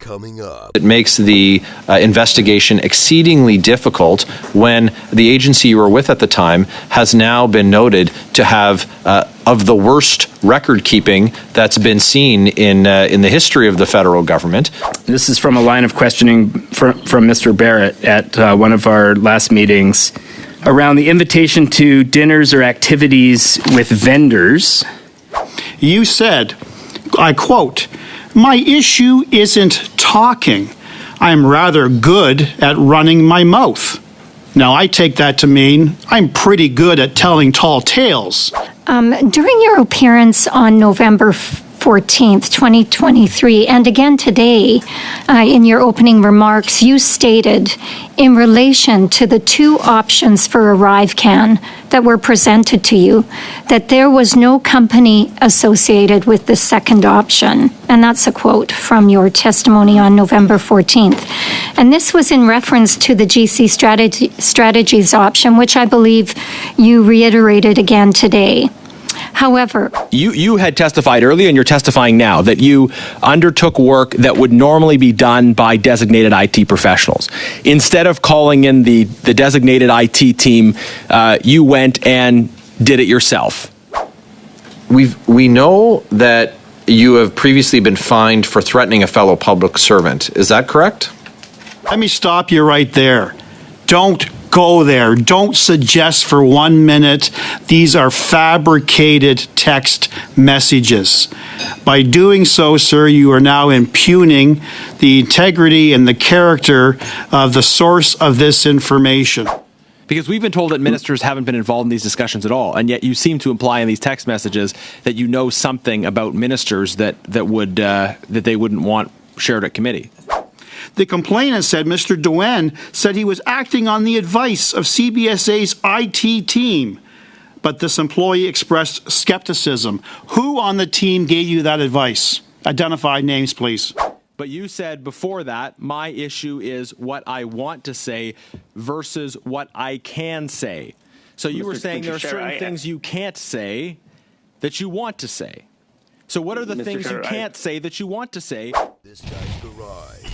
coming up. It makes the investigation exceedingly difficult when the agency you were with at the time has now been noted to have of the worst record keeping that's been seen in the history of the federal government. This is from a line of questioning from Mr. Barrett at one of our last meetings around the invitation to dinners or activities with vendors. You said, I quote, "My issue isn't talking. I'm rather good at running my mouth." Now, I take that to mean I'm pretty good at telling tall tales. During your appearance on November 14th, 2023, and again today, in your opening remarks, you stated, in relation to the two options for ArriveCan that were presented to you, that there was no company associated with the second option. And that's a quote from your testimony on November 14th. And this was in reference to the GC Strategies option, which I believe you reiterated again today. However, you had testified earlier, and you're testifying now, that you undertook work that would normally be done by designated IT professionals. Instead of calling in the designated IT team, you went and did it yourself. We know that you have previously been fined for threatening a fellow public servant. Is that correct? Let me stop you right there. Don't go there. Don't suggest for 1 minute these are fabricated text messages. By doing so, sir, you are now impugning the integrity and the character of the source of this information. Because we've been told that ministers haven't been involved in these discussions at all, and yet you seem to imply in these text messages that you know something about ministers that they wouldn't want shared at committee. The complainant said Mr. Doan said he was acting on the advice of CBSA's IT team, but this employee expressed skepticism. Who on the team gave you that advice? Identify names, please. But you said before that, my issue is what I want to say versus what I can say. So you were saying there are certain things you can't say that you want to say. So what are the things you can't say that you want to say? This guy's garage.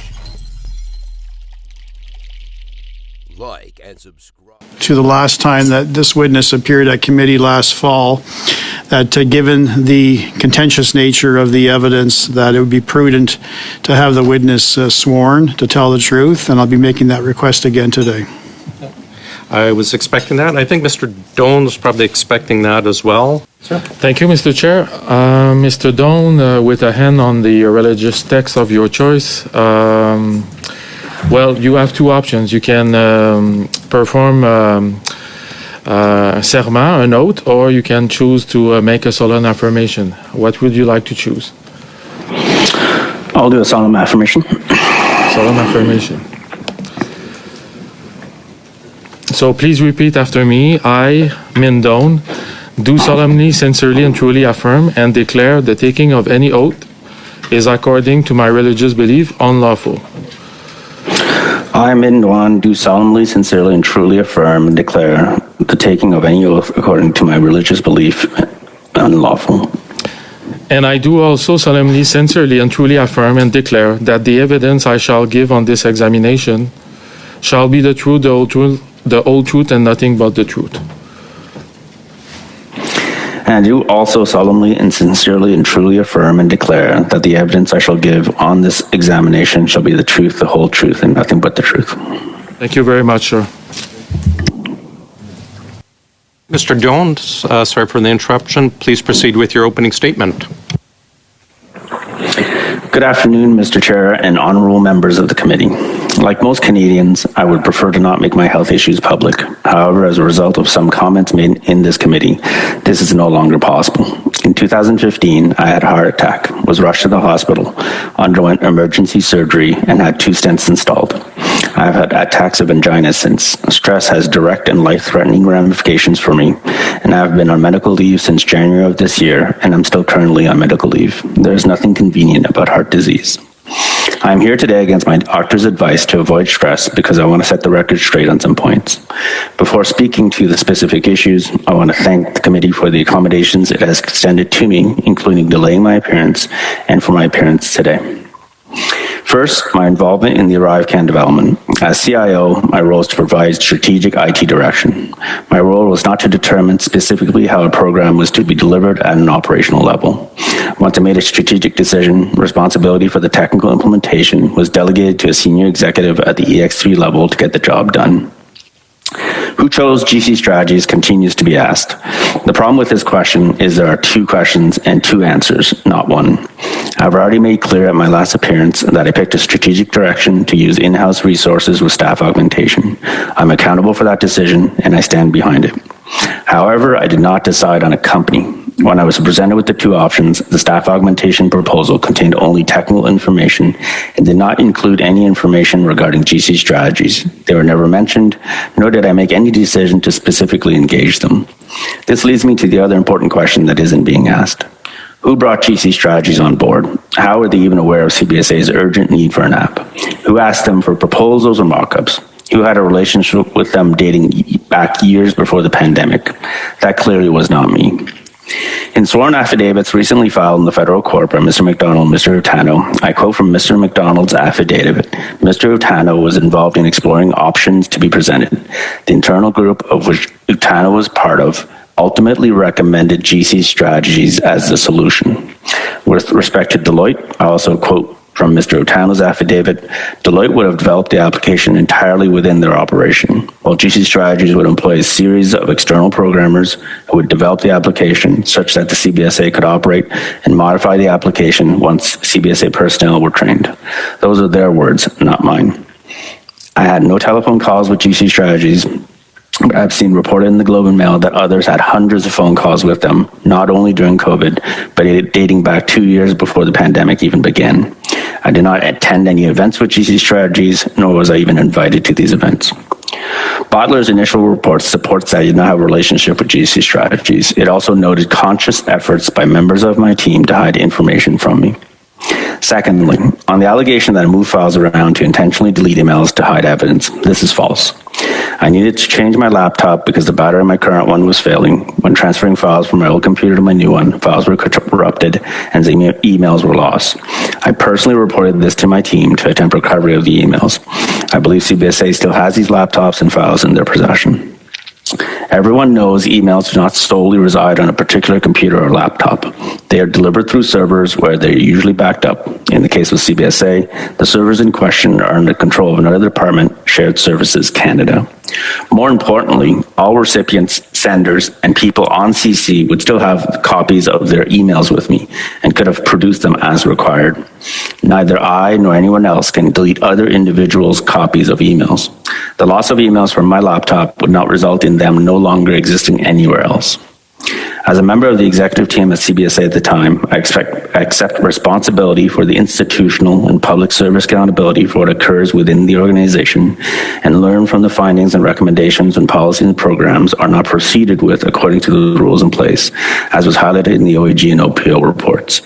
Like and subscribe. To the last time that this witness appeared at committee last fall, that given the contentious nature of the evidence, that it would be prudent to have the witness sworn to tell the truth, and I'll be making that request again today. I was expecting that. I think Mr. Doan was probably expecting that as well. Sir? Thank you, Mr. Chair. Mr. Doan, with a hand on the religious text of your choice, well, you have two options. You can perform serment, an oath, or you can choose to make a solemn affirmation. What would you like to choose? I'll do a solemn affirmation. Solemn affirmation. So please repeat after me. I, Minh Doan, do solemnly, sincerely, and truly affirm and declare the taking of any oath is, according to my religious belief, unlawful. I, Minh Doan, do solemnly, sincerely, and truly affirm and declare the taking of any oath according to my religious belief unlawful. And I do also solemnly, sincerely, and truly affirm and declare that the evidence I shall give on this examination shall be the truth, the whole truth, and nothing but the truth. And I do also solemnly and sincerely and truly affirm and declare that the evidence I shall give on this examination shall be the truth, the whole truth, and nothing but the truth. Thank you very much, sir. Mr. Doan, sorry for the interruption. Please proceed with your opening statement. Good afternoon, Mr. Chair and honorable members of the committee. Like most Canadians, I would prefer to not make my health issues public. However, as a result of some comments made in this committee, this is no longer possible. In 2015, I had a heart attack, was rushed to the hospital, underwent emergency surgery, and had 2 stents installed. I have had attacks of angina since. Stress has direct and life-threatening ramifications for me, and I have been on medical leave since January of this year, and I'm still currently on medical leave. There is nothing convenient about heart disease. I am here today against my doctor's advice to avoid stress because I want to set the record straight on some points. Before speaking to the specific issues, I want to thank the committee for the accommodations it has extended to me, including delaying my appearance and for my appearance today. First, my involvement in the ArriveCan development. As CIO, my role is to provide strategic IT direction. My role was not to determine specifically how a program was to be delivered at an operational level. Once I made a strategic decision, responsibility for the technical implementation was delegated to a senior executive at the EX3 level to get the job done. Who chose GC strategies continues to be asked. The problem with this question is there are two questions and two answers, not one. I've already made clear at my last appearance that I picked a strategic direction to use in-house resources with staff augmentation. I'm accountable for that decision and I stand behind it. However, I did not decide on a company. When I was presented with the two options, the staff augmentation proposal contained only technical information and did not include any information regarding GC strategies. They were never mentioned, nor did I make any decision to specifically engage them. This leads me to the other important question that isn't being asked. Who brought GC strategies on board? How are they even aware of CBSA's urgent need for an app? Who asked them for proposals or mock-ups? Who had a relationship with them dating back years before the pandemic? That clearly was not me. In sworn affidavits recently filed in the federal court by Mr. McDonald and Mr. Utano, I quote from Mr. McDonald's affidavit, Mr. Utano was involved in exploring options to be presented. The internal group of which Utano was part of ultimately recommended GC strategies as the solution. With respect to Deloitte, I also quote from Mr. Utano's affidavit, Deloitte would have developed the application entirely within their operation, while GC Strategies would employ a series of external programmers who would develop the application such that the CBSA could operate and modify the application once CBSA personnel were trained. Those are their words, not mine. I had no telephone calls with GC Strategies. I've seen reported in the Globe and Mail that others had hundreds of phone calls with them, not only during COVID, but dating back 2 years before the pandemic even began. I did not attend any events with GC Strategies, nor was I even invited to these events. Bottler's initial report supports that I did not have a relationship with GC Strategies. It also noted conscious efforts by members of my team to hide information from me. Secondly, on the allegation that I moved files around to intentionally delete emails to hide evidence, this is false. I needed to change my laptop because the battery in my current one was failing. When transferring files from my old computer to my new one, files were corrupted and the emails were lost. I personally reported this to my team to attempt recovery of the emails. I believe CBSA still has these laptops and files in their possession. Everyone knows emails do not solely reside on a particular computer or laptop. They are delivered through servers where they are usually backed up. In the case of CBSA, the servers in question are under control of another department, Shared Services Canada. More importantly, all recipients, senders, and people on CC would still have copies of their emails with me and could have produced them as required. Neither I nor anyone else can delete other individuals' copies of emails. The loss of emails from my laptop would not result in them no longer existing anywhere else. As a member of the executive team at CBSA at the time, I accept responsibility for the institutional and public service accountability for what occurs within the organization and learn from the findings and recommendations when policies and programs are not proceeded with according to the rules in place, as was highlighted in the OEG and OPO reports.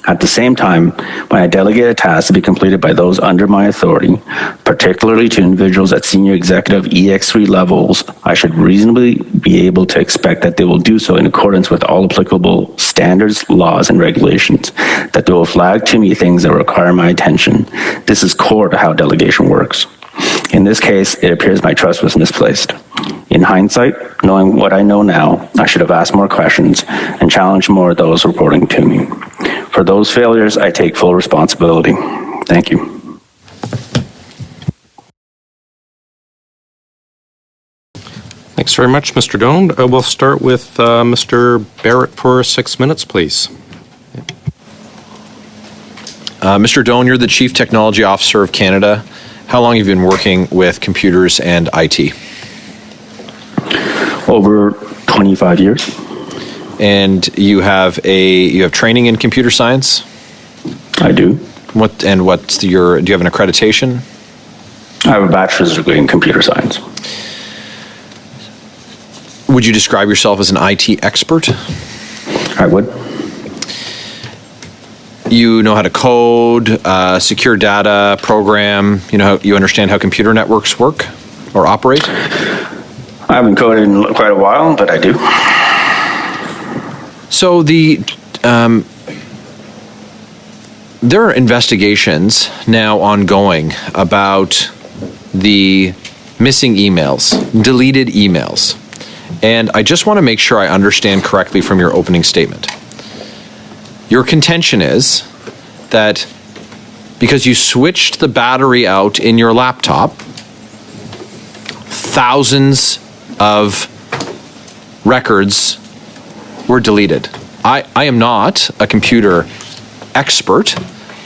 At the same time, when I delegate a task to be completed by those under my authority, particularly to individuals at senior executive EX3 levels, I should reasonably be able to expect that they will do so in accordance with all applicable standards, laws, and regulations, that they will flag to me things that require my attention. This is core to how delegation works. In this case, it appears my trust was misplaced. In hindsight, knowing what I know now, I should have asked more questions and challenged more of those reporting to me. For those failures, I take full responsibility. Thank you. Thanks very much, Mr. Doan. We'll start with Mr. Barrett for 6 minutes, please. Mr. Doan, you're the Chief Technology Officer of Canada. How long have you been working with computers and IT? Over 25 years. And you have training in computer science? I do. Do you have an accreditation? I have a bachelor's degree in computer science. Would you describe yourself as an IT expert? I would. You know how to code, secure data, program, you understand how computer networks work or operate? I haven't coded in quite a while, but I do. So there are investigations now ongoing about the missing emails, deleted emails. And I just want to make sure I understand correctly from your opening statement. Your contention is that because you switched the battery out in your laptop, thousands of records were deleted. I am not a computer expert,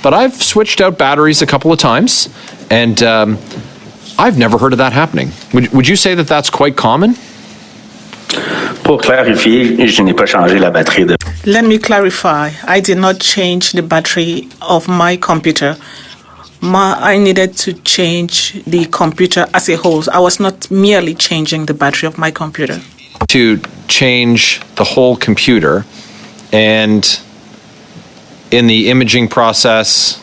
but I've switched out batteries a couple of times, and I've never heard of that happening. Would you say that that's quite common? Pour clarifier, je n'ai pas changé la batterie de... Let me clarify. I did not change the battery of my computer. I needed to change the computer as a whole. I was not merely changing the battery of my computer. To change the whole computer, and in the imaging process,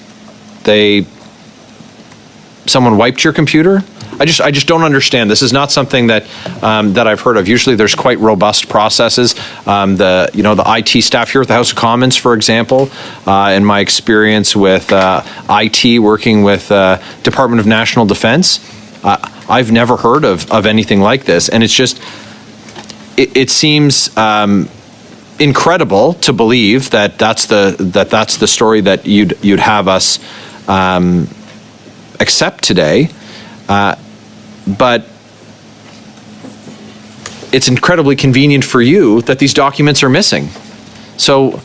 someone wiped your computer? I just don't understand. This is not something that that I've heard of. Usually, there's quite robust processes. The IT staff here at the House of Commons, for example, in my experience with IT working with Department of National Defense, I've never heard of anything like this, and it's just it seems incredible to believe that that's the story that you'd have us accept today. But it's incredibly convenient for you that these documents are missing. So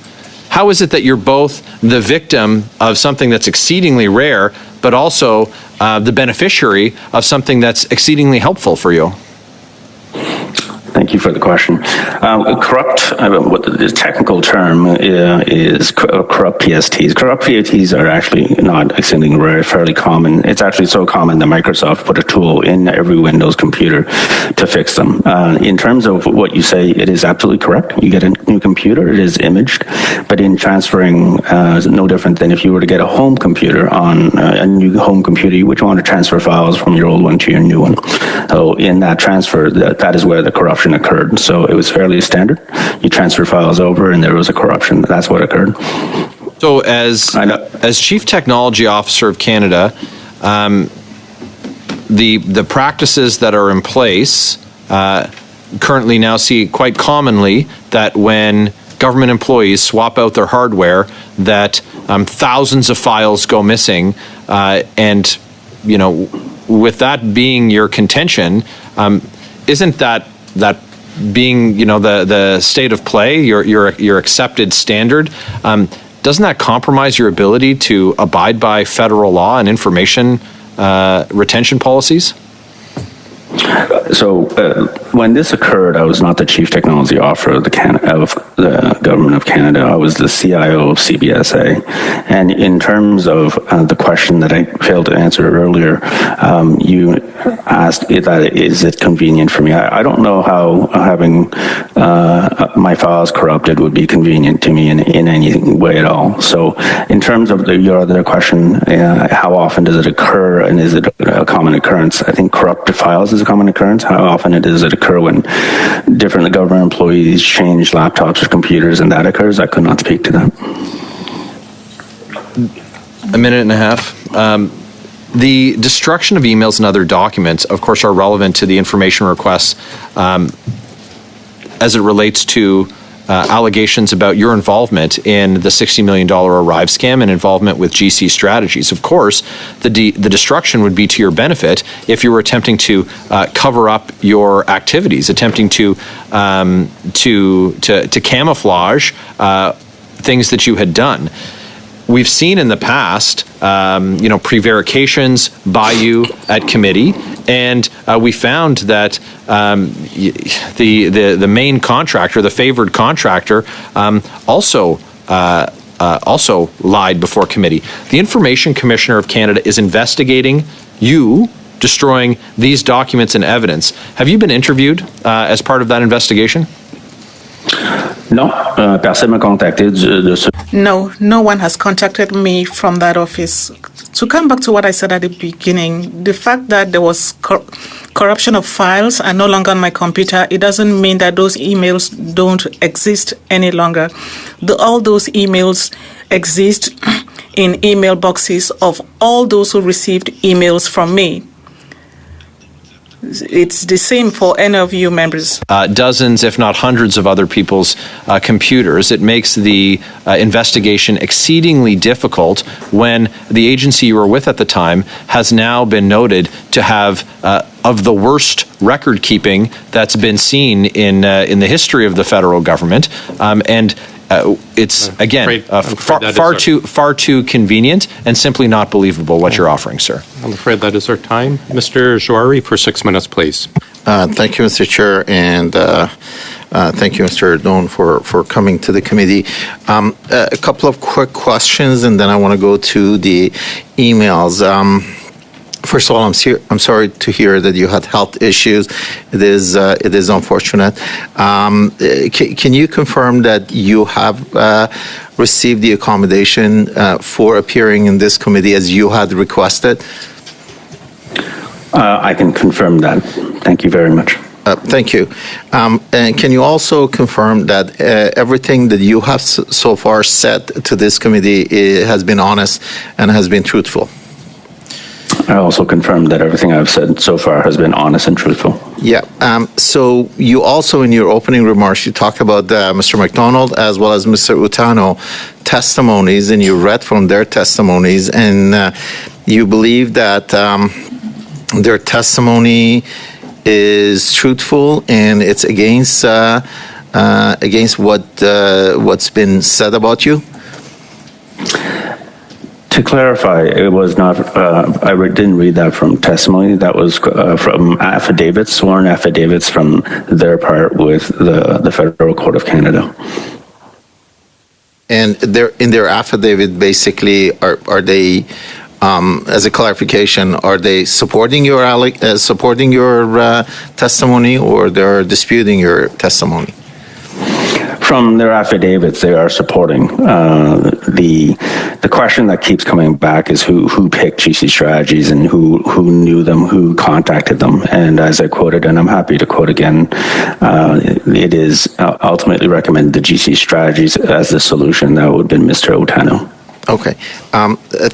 how is it that you're both the victim of something that's exceedingly rare, but also the beneficiary of something that's exceedingly helpful for you? Thank you for the question. Corrupt, what the technical term is corrupt PSTs. Corrupt PSTs are actually not exceedingly rare, fairly common. It's actually so common that Microsoft put a tool in every Windows computer to fix them. In terms of what you say, it is absolutely correct. You get a new computer, it is imaged, but in transferring, no different than if you were to get a home computer on a new home computer, you would want to transfer files from your old one to your new one. So in that transfer, that is where the corruption occurred. So it was fairly standard. You transfer files over and there was a corruption. That's what occurred. So as Chief Technology Officer of Canada, the practices that are in place currently now see quite commonly that when government employees swap out their hardware, that thousands of files go missing, and with that being your contention, isn't that being the state of play, your accepted standard, doesn't that compromise your ability to abide by federal law and information retention policies? So when this occurred, I was not the Chief Technology Officer of the Government of Canada. I was the CIO of CBSA. And in terms of the question that I failed to answer earlier, you asked, is it convenient for me? I don't know how having my files corrupted would be convenient to me in any way at all. So in terms of your other question, how often does it occur and is it a common occurrence? I think corrupted files is a common occurrence. How often does it occur when different government employees change laptops or computers and that occurs? I could not speak to that. A minute and a half. The destruction of emails and other documents, of course, are relevant to the information requests as it relates to allegations about your involvement in the $60 million Arrive scam and involvement with GC Strategies. Of course, the destruction would be to your benefit if you were attempting to cover up your activities, attempting to camouflage things that you had done. We've seen in the past, prevarications by you at committee, and we found that the main contractor, the favored contractor, also lied before committee. The Information Commissioner of Canada is investigating you destroying these documents and evidence. Have you been interviewed as part of that investigation? No, personne m'a contacté de ce. No, no one has contacted me from that office. To come back to what I said at the beginning, the fact that there was corruption of files are no longer on my computer, it doesn't mean that those emails don't exist any longer. All those emails exist in email boxes of all those who received emails from me. It's the same for any of you members. Dozens, if not hundreds of other people's computers. It makes the investigation exceedingly difficult when the agency you were with at the time has now been noted to have of the worst record keeping that's been seen in the history of the federal government. It's again far too convenient and simply not believable what you're offering, sir. I'm afraid that is our time. Mr. Jouari, for 6 minutes, please. Thank you, Mr. Chair, and thank you, Mr. Doan, for coming to the committee. A couple of quick questions, and then I want to go to the emails. First of all, I'm sorry to hear that you had health issues. It is unfortunate. Can you confirm that you have received the accommodation for appearing in this committee as you had requested? I can confirm that. Thank you very much. Thank you. And can you also confirm that everything that you have so far said to this committee has been honest and has been truthful? I also confirm that everything I've said so far has been honest and truthful. Yeah. So you also, in your opening remarks, you talked about Mr. McDonald as well as Mr. Utano testimonies, and you read from their testimonies, and you believe that their testimony is truthful and it's against what's been said about you? To clarify, it was not, I didn't read that from testimony. That was from affidavits, sworn affidavits from their part with the Federal Court of Canada. And in their affidavit, basically, are they, as a clarification, are they supporting your testimony, or they're disputing your testimony? From their affidavits, they are supporting. The question that keeps coming back is who picked GC Strategies and who knew them, who contacted them. And as I quoted, and I'm happy to quote again, it is ultimately recommended the GC Strategies as the solution. That would have been Mr. Otano. Okay.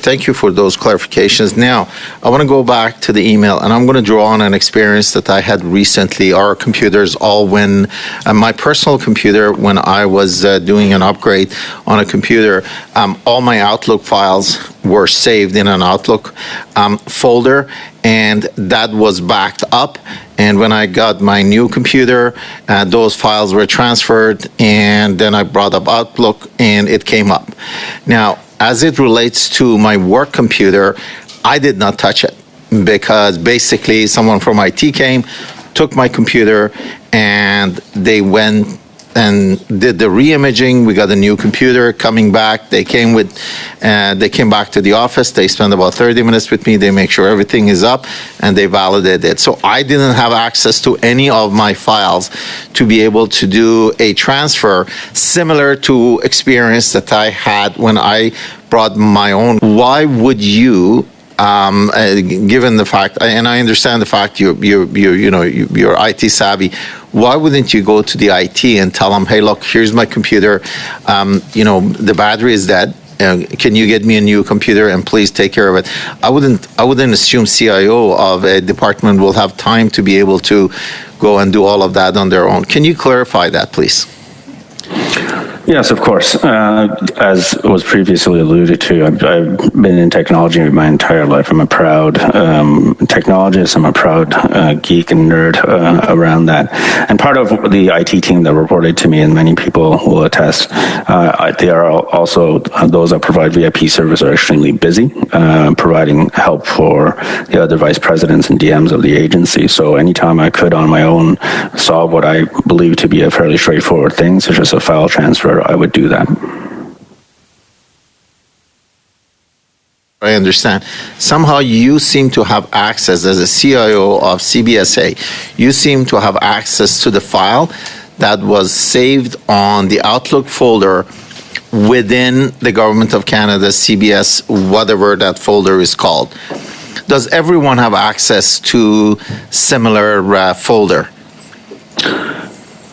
Thank you for those clarifications. Now, I want to go back to the email, and I'm going to draw on an experience that I had recently. Our computers all went, my personal computer, when I was doing an upgrade on a computer, all my Outlook files were saved in an Outlook folder, and that was backed up. And when I got my new computer, those files were transferred, and then I brought up Outlook, and it came up. Now, as it relates to my work computer, I did not touch it because basically someone from IT came, took my computer, and they went and did the re-imaging. We got a new computer coming back. They came back to the office. They spent about 30 minutes with me. They make sure everything is up, and they validated it. So I didn't have access to any of my files to be able to do a transfer similar to experience that I had when I brought my own. Why would you, given the fact, and I understand the fact you're IT savvy, why wouldn't you go to the IT and tell them, hey, look, here's my computer, the battery is dead. Can you get me a new computer and please take care of it? I wouldn't assume CIO of a department will have time to be able to go and do all of that on their own. Can you clarify that, please? Yes, of course. As was previously alluded to, I've been in technology my entire life. I'm a proud technologist. I'm a proud geek and nerd around that. And part of the IT team that reported to me, and many people will attest, they are also, those that provide VIP service are extremely busy, providing help for the other vice presidents and DMs of the agency. So anytime I could on my own solve what I believe to be a fairly straightforward thing, such as a file transfer, I would do that. I understand. Somehow you seem to have access, as a CIO of CBSA, you seem to have access to the file that was saved on the Outlook folder within the Government of Canada, CBS, whatever that folder is called. Does everyone have access to similar folder?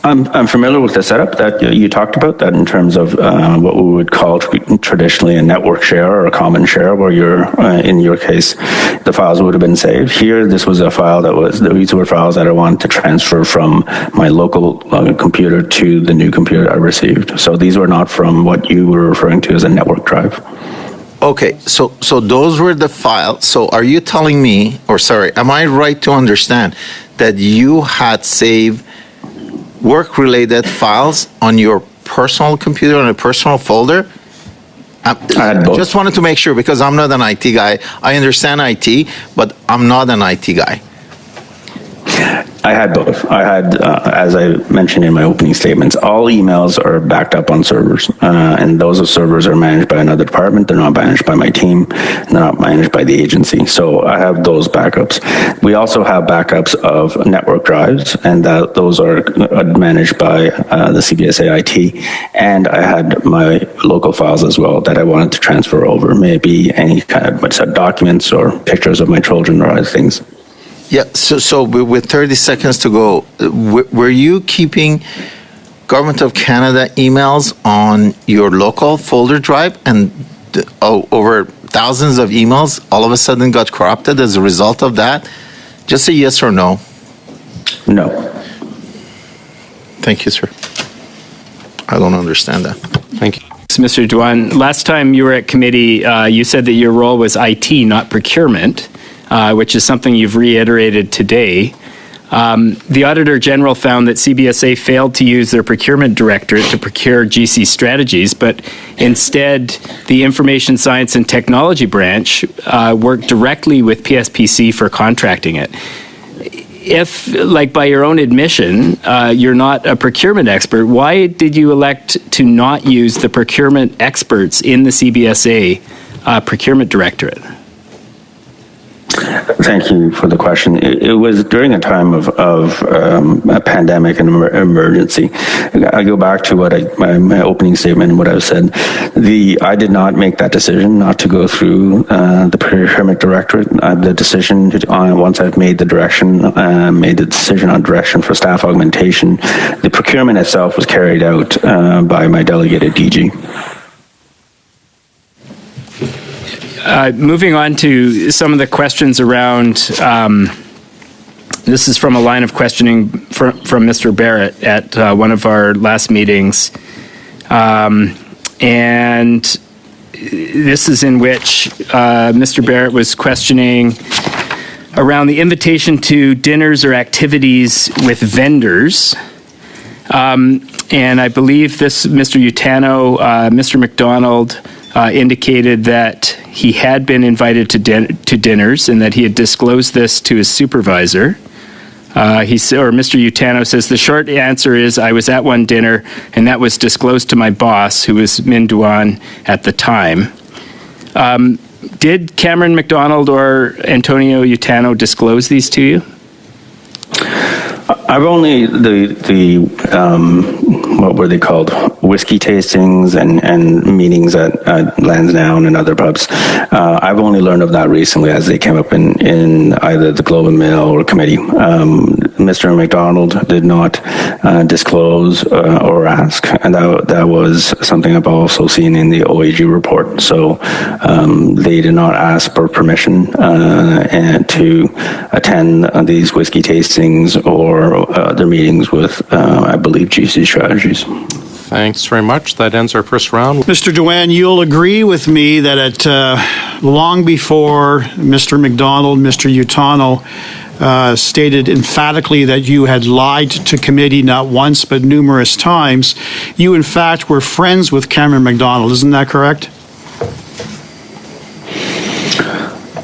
I'm familiar with the setup that you talked about, that in terms of what we would call traditionally a network share or a common share, where in your case, the files would have been saved. Here, this was a file these were files that I wanted to transfer from my local computer to the new computer I received. So these were not from what you were referring to as a network drive. Okay, so those were the files. So are you telling me, am I right to understand that you had saved work-related files on your personal computer, on a personal folder? I just wanted to make sure, because I'm not an IT guy. I understand IT, but I'm not an IT guy. I had both. I had, as I mentioned in my opening statements, all emails are backed up on servers, and those servers are managed by another department. They're not managed by my team. They're not managed by the agency. So I have those backups. We also have backups of network drives, and those are managed by the CBSA IT. And I had my local files as well that I wanted to transfer over, maybe any kind of documents or pictures of my children or other things. Yeah, so with 30 seconds to go, were you keeping Government of Canada emails on your local folder drive, and over thousands of emails all of a sudden got corrupted as a result of that? Just a yes or no. No. Thank you, sir. I don't understand that. Thank you. Mr. Doan, last time you were at committee, you said that your role was IT, not procurement. Which is something you've reiterated today. The Auditor General found that CBSA failed to use their procurement directorate to procure GC strategies, but instead the Information Science and Technology branch worked directly with PSPC for contracting it. If, like by your own admission, you're not a procurement expert, why did you elect to not use the procurement experts in the CBSA procurement directorate? Thank you for the question. It was during a time of a pandemic and emergency. I go back to what my opening statement and what I've said. I did not make that decision not to go through the procurement directorate. The decision once I've made the decision on direction for staff augmentation, the procurement itself was carried out by my delegated DG. Moving on to some of the questions around, this is from a line of questioning from Mr. Barrett at one of our last meetings. And this is in which Mr. Barrett was questioning around the invitation to dinners or activities with vendors. And I believe this, Mr. Utano, Mr. McDonald, indicated that he had been invited to dinners and that he had disclosed this to his supervisor. Mr. Utano says, the short answer is I was at one dinner and that was disclosed to my boss, who was Minh Doan at the time. Did Cameron McDonald or Antonio Utano disclose these to you? I've only what were they called? Whiskey tastings and meetings at Lansdowne and other pubs. I've only learned of that recently as they came up in either the Globe and Mail or committee. Mr. McDonald did not disclose or ask, and that was something I've also seen in the OGGO report. So they did not ask for permission to attend these whiskey tastings or their meetings with, I believe, GC Strategies. Thanks very much. That ends our first round. Mr. Doan, you'll agree with me that long before Mr. McDonald, Mr. Utano stated emphatically that you had lied to committee not once but numerous times, you in fact were friends with Cameron McDonald. Isn't that correct?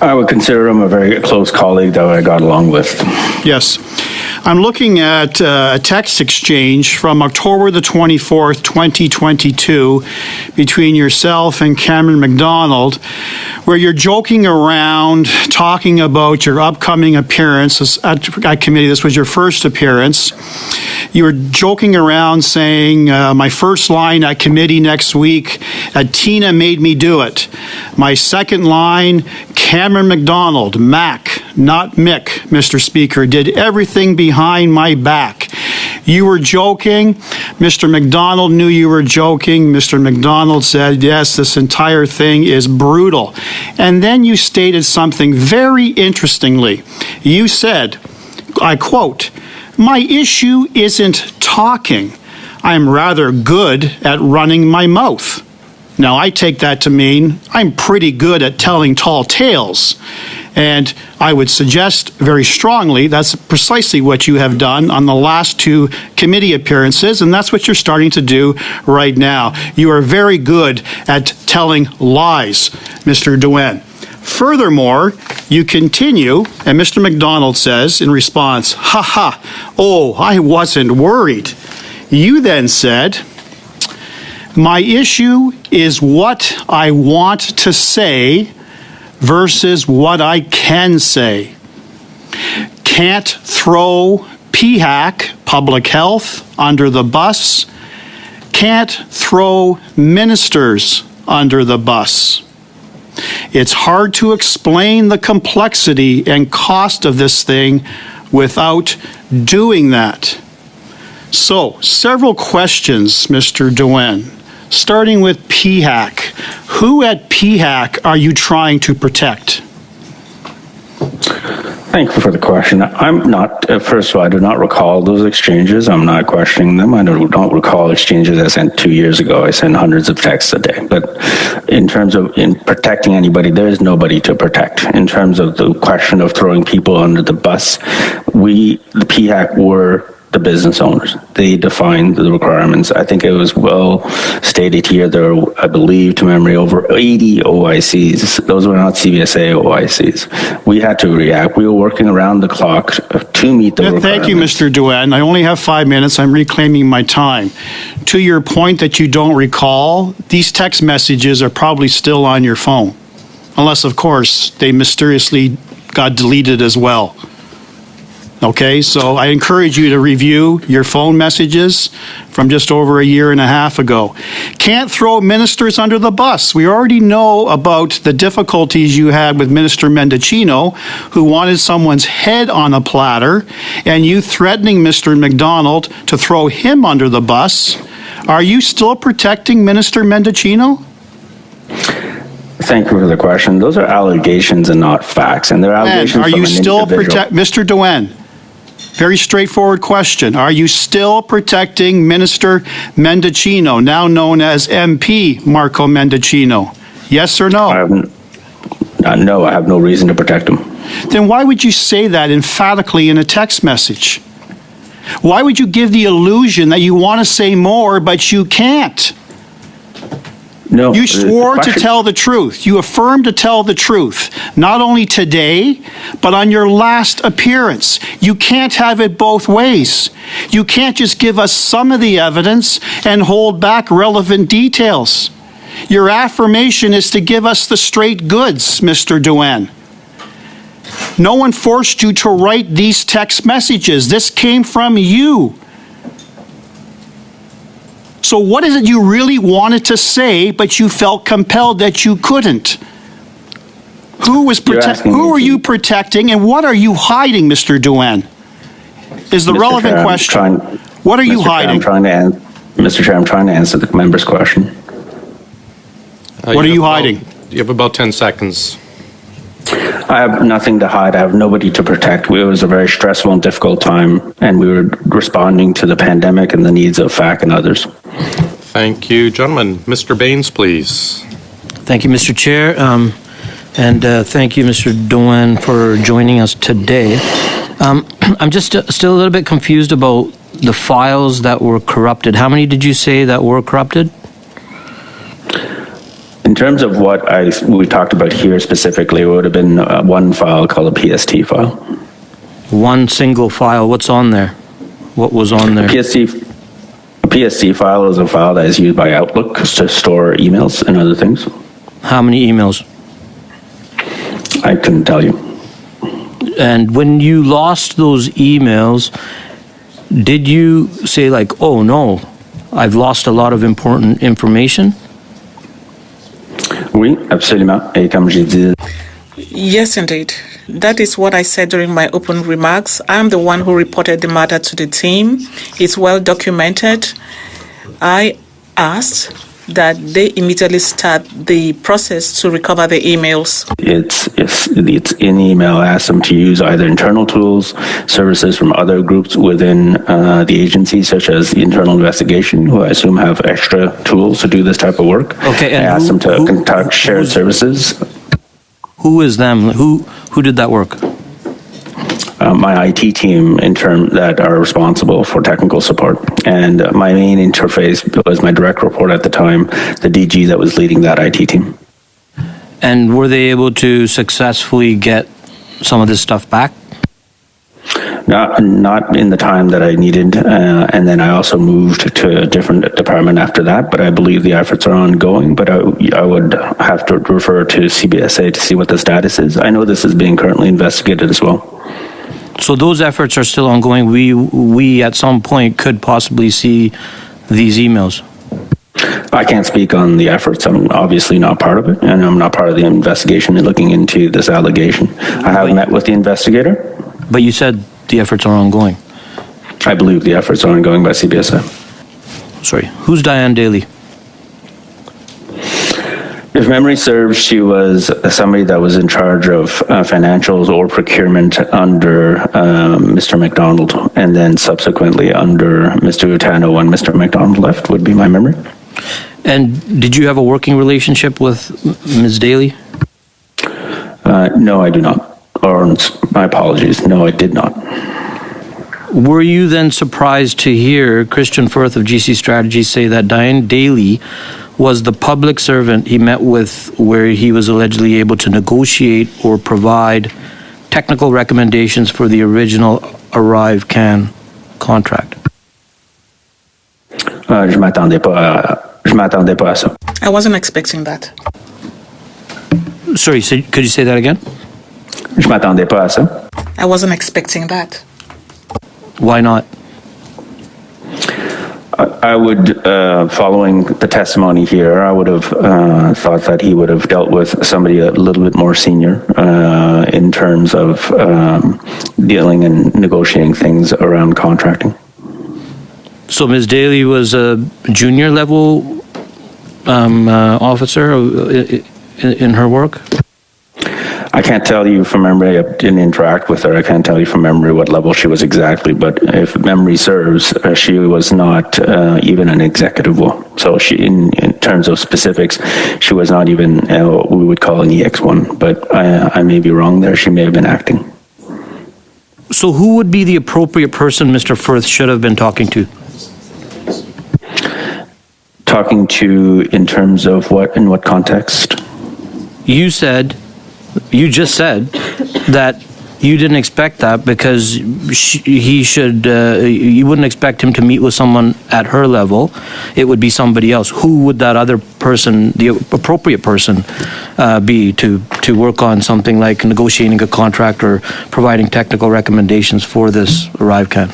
I would consider him a very close colleague that I got along with. Yes. I'm looking at a text exchange from October the 24th, 2022, between yourself and Cameron McDonald, where you're joking around, talking about your upcoming appearance at committee. This was your first appearance. You were joking around saying, my first line at committee next week, Tina made me do it. My second line, Cameron McDonald, Mac, not Mick, Mr. Speaker, did everything behind my back. You were joking. Mr. McDonald knew you were joking. Mr. McDonald said, yes, this entire thing is brutal. And then you stated something very interestingly. You said, I quote, "My issue isn't talking. I'm rather good at running my mouth." Now, I take that to mean I'm pretty good at telling tall tales. And I would suggest very strongly that's precisely what you have done on the last two committee appearances, and that's what you're starting to do right now. You are very good at telling lies, Mr. Doan. Furthermore, you continue, and Mr. McDonald says in response, "Ha ha, oh, I wasn't worried." You then said, "My issue is what I want to say versus what I can say. Can't throw PHAC, public health, under the bus. Can't throw ministers under the bus. It's hard to explain the complexity and cost of this thing without doing that." So, several questions, Mr. Doan. Starting with PHAC. Who at PHAC are you trying to protect? Thank you for the question. I'm not, first of all, I do not recall those exchanges. I'm not questioning them. I don't recall exchanges I sent 2 years ago. I send hundreds of texts a day. But in terms of in protecting anybody, there is nobody to protect. In terms of the question of throwing people under the bus, the PHAC were the business owners. They defined the requirements. I think it was well stated here. There are, I believe, to memory, over 80 OICs. Those were not CBSA OICs. We had to react. We were working around the clock to meet the requirements. Thank you, Mr. Doan. I only have 5 minutes. I'm reclaiming my time. To your point that you don't recall, these text messages are probably still on your phone. Unless, of course, they mysteriously got deleted as well. Okay, so I encourage you to review your phone messages from just over a year and a half ago. Can't throw ministers under the bus. We already know about the difficulties you had with Minister Mendocino, who wanted someone's head on a platter, and you threatening Mr. McDonald to throw him under the bus. Are you still protecting Minister Mendocino? Thank you for the question. Those are allegations and not facts, and they're allegations are from you an still individual. Mr. Doan? Very straightforward question. Are you still protecting Minister Mendocino, now known as MP Marco Mendocino? Yes or no? No, I have no reason to protect him. Then why would you say that emphatically in a text message? Why would you give the illusion that you want to say more, but you can't? No, you swore to tell the truth. You affirmed to tell the truth, not only today, but on your last appearance. You can't have it both ways. You can't just give us some of the evidence and hold back relevant details. Your affirmation is to give us the straight goods, Mr. Doan. No one forced you to write these text messages. This came from you. So what is it you really wanted to say, but you felt compelled that you couldn't? Who are you protecting, and what are you hiding, Mr. Doan? Is the relevant question. What are you hiding? Mr. Chair, I'm trying to answer the member's question. What are you hiding? You have about 10 seconds. I have nothing to hide. I have nobody to protect. It was a very stressful and difficult time, and we were responding to the pandemic and the needs of FAC and others. Thank you, gentlemen. Mr. Baines, please. Thank you, Mr. Chair, and thank you, Mr. Doan, for joining us today. I'm just still a little bit confused about the files that were corrupted. How many did you say that were corrupted? In terms of what we talked about here specifically, it would have been one file called a PST file. One single file. What's on there? What was on there? A PST file is a file that is used by Outlook to store emails and other things. How many emails? I couldn't tell you. And when you lost those emails, did you say like, oh no, I've lost a lot of important information? Oui, absolument. Et comme j'ai dit... Yes, indeed. That is what I said during my open remarks. I'm the one who reported the matter to the team. It's well documented. I asked that they immediately start the process to recover the emails. It's in email. I asked them to use either internal tools, services from other groups within the agency, such as the internal investigation, who I assume have extra tools to do this type of work. Okay, and I asked them to conduct shared services. Who is them? Who did that work? My IT team that are responsible for technical support. And my main interface was my direct report at the time, the DG that was leading that IT team. And were they able to successfully get some of this stuff back? Not in the time that I needed, and then I also moved to a different department after that, but I believe the efforts are ongoing, but I would have to refer to CBSA to see what the status is. I know this is being currently investigated as well. So those efforts are still ongoing. We at some point could possibly see these emails. I can't speak on the efforts. I'm obviously not part of it, and I'm not part of the investigation looking into this allegation. I have met with the investigator. But you said the efforts are ongoing. I believe the efforts are ongoing by CBSA. Sorry, who's Diane Daly? If memory serves, she was somebody that was in charge of financials or procurement under Mr. McDonald, and then subsequently under Mr. Utano when Mr. McDonald left, would be my memory. And did you have a working relationship with Ms. Daly? No, I do not. Or my apologies. No, I did not. Were you then surprised to hear Christian Firth of GC Strategy say that Diane Daly was the public servant he met with where he was allegedly able to negotiate or provide technical recommendations for the original Arrive Can contract? Je m'attendais pas à ça. I wasn't expecting that. Sorry, could you say that again? Je m'attendais pas à ça. I wasn't expecting that. Why not? I would, following the testimony here, I would have thought that he would have dealt with somebody a little bit more senior in terms of dealing and negotiating things around contracting. So Ms. Daly was a junior level officer in her work? I can't tell you from memory. I didn't interact with her. I can't tell you from memory what level she was exactly. But if memory serves, she was not even an executive role. So she, in terms of specifics, she was not even what we would call an EX1. But I may be wrong there. She may have been acting. So who would be the appropriate person Mr. Firth should have been talking to? Talking to in terms of what, in what context? You just said that you didn't expect that because you wouldn't expect him to meet with someone at her level. It would be somebody else. Who would that other person, the appropriate person, be to work on something like negotiating a contract or providing technical recommendations for this Arrive Can?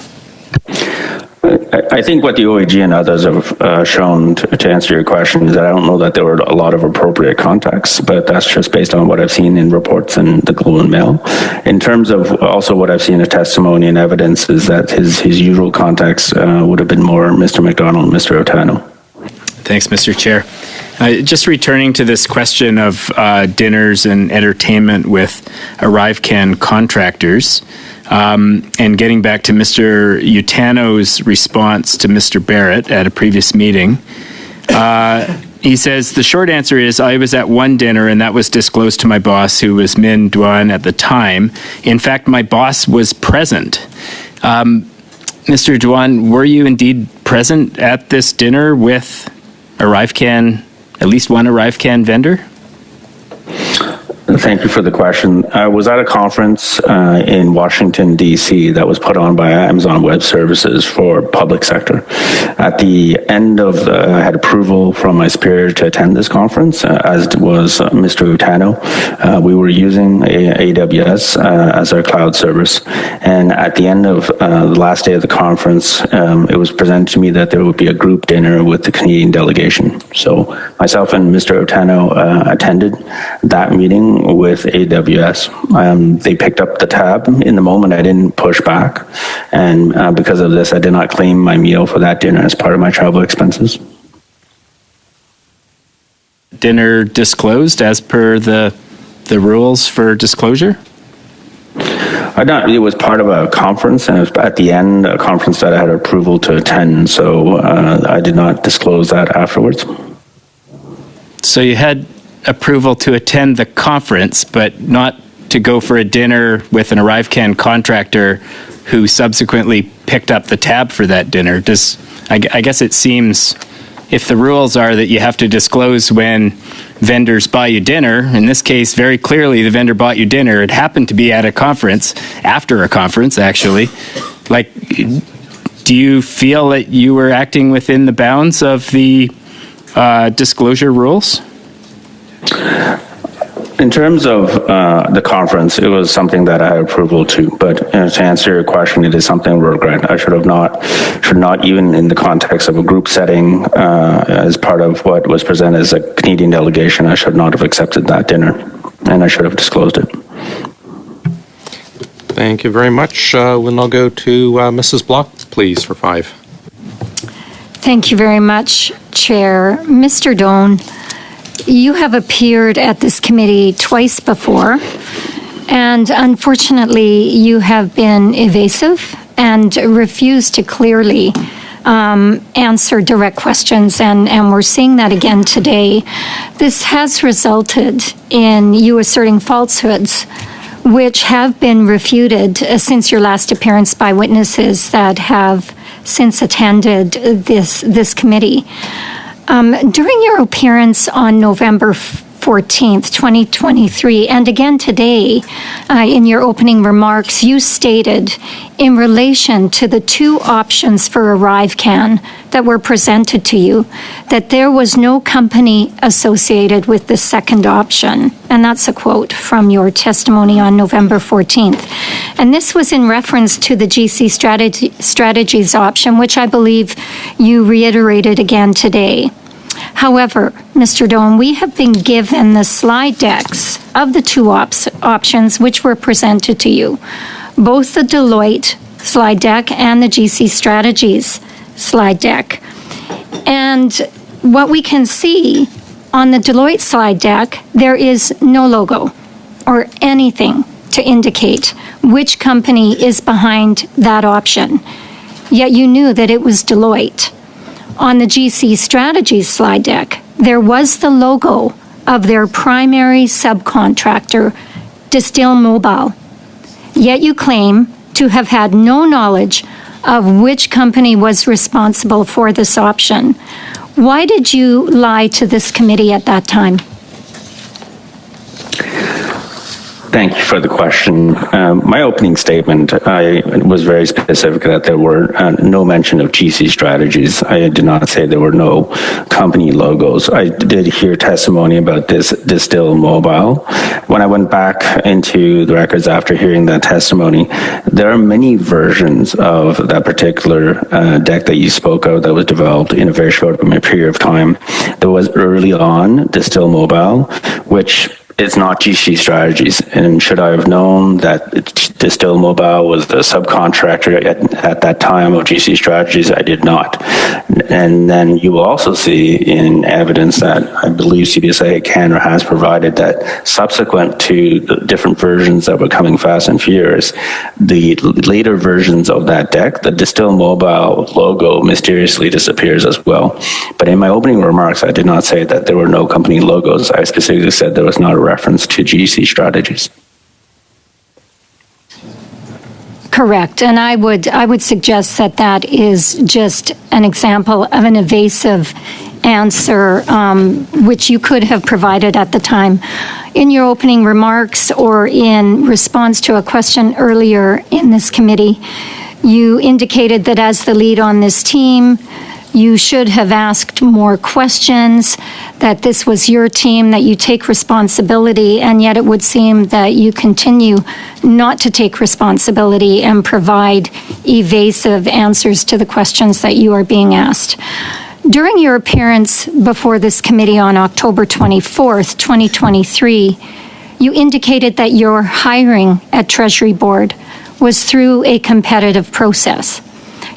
I think what the OAG and others have shown, to answer your question, is that I don't know that there were a lot of appropriate contacts, but that's just based on what I've seen in reports in the Globe and Mail. In terms of also what I've seen in testimony and evidence is that his usual contacts would have been more Mr. McDonald and Mr. Otano. Thanks, Mr. Chair. Just returning to this question of dinners and entertainment with Arrive Can contractors, and getting back to Mr. Utano's response to Mr. Barrett at a previous meeting, he says, the short answer is I was at one dinner and that was disclosed to my boss, who was Minh Doan at the time. In fact, my boss was present. Mr. Doan, were you indeed present at this dinner with Arrive Can, at least one Arrive Can vendor? Thank you for the question. I was at a conference in Washington, D.C. that was put on by Amazon Web Services for public sector. At the end of I had approval from my superior to attend this conference, as was Mr. Utano. We were using AWS as our cloud service. And at the end of the last day of the conference, it was presented to me that there would be a group dinner with the Canadian delegation. So myself and Mr. Utano attended that meeting meeting with AWS. They picked up the tab in the moment. I didn't push back. And because of this, I did not claim my meal for that dinner as part of my travel expenses. Dinner disclosed as per the rules for disclosure? It was part of a conference, and it was at the end, a conference that I had approval to attend, so I did not disclose that afterwards. So you had approval to attend the conference, but not to go for a dinner with an ArriveCan contractor who subsequently picked up the tab for that dinner. I guess it seems, if the rules are that you have to disclose when vendors buy you dinner, in this case, very clearly the vendor bought you dinner. It happened to be at a conference, after a conference, actually. Like, do you feel that you were acting within the bounds of the disclosure rules? In terms of the conference, it was something that I had approval to. But to answer your question, it is something I regret. I should not, even in the context of a group setting, as part of what was presented as a Canadian delegation, I should not have accepted that dinner, and I should have disclosed it. Thank you very much. We'll now go to Mrs. Block, please, for 5. Thank you very much, Chair. Mr. Doan, you have appeared at this committee twice before, and unfortunately, you have been evasive and refused to clearly answer direct questions, and we're seeing that again today. This has resulted in you asserting falsehoods, which have been refuted since your last appearance by witnesses that have since attended this committee. During your appearance on November 14th, 2023, and again today, in your opening remarks, you stated, in relation to the 2 options for ArriveCan that were presented to you, that there was no company associated with the second option. And that's a quote from your testimony on November 14th. And this was in reference to the GC Strategies option, which I believe you reiterated again today. However, Mr. Doan, we have been given the slide decks of the 2 options which were presented to you, both the Deloitte slide deck and the GC Strategies slide deck. And what we can see on the Deloitte slide deck, there is no logo or anything to indicate which company is behind that option. Yet you knew that it was Deloitte. On the GC Strategies slide deck, there was the logo of their primary subcontractor, Distill Mobile. Yet you claim to have had no knowledge of which company was responsible for this option. Why did you lie to this committee at that time? Thank you for the question. My opening statement, I was very specific that there were no mention of GC Strategies. I did not say there were no company logos. I did hear testimony about this Distill Mobile. When I went back into the records after hearing that testimony, there are many versions of that particular deck that you spoke of that was developed in a very short period of time. There was early on Distill Mobile, which it's not GC Strategies. And should I have known that Distill Mobile was the subcontractor at that time of GC Strategies? I did not. And then you will also see in evidence that I believe CBSA can or has provided that subsequent to the different versions that were coming fast and furious, the later versions of that deck, the Distill Mobile logo mysteriously disappears as well. But in my opening remarks, I did not say that there were no company logos. I specifically said there was not a reference to GC Strategies. Correct, and I would suggest that that is just an example of an evasive answer, which you could have provided at the time. In your opening remarks or in response to a question earlier in this committee, you indicated that as the lead on this team, you should have asked more questions, that this was your team, that you take responsibility, and yet it would seem that you continue not to take responsibility and provide evasive answers to the questions that you are being asked. During your appearance before this committee on October 24th, 2023, you indicated that your hiring at Treasury Board was through a competitive process.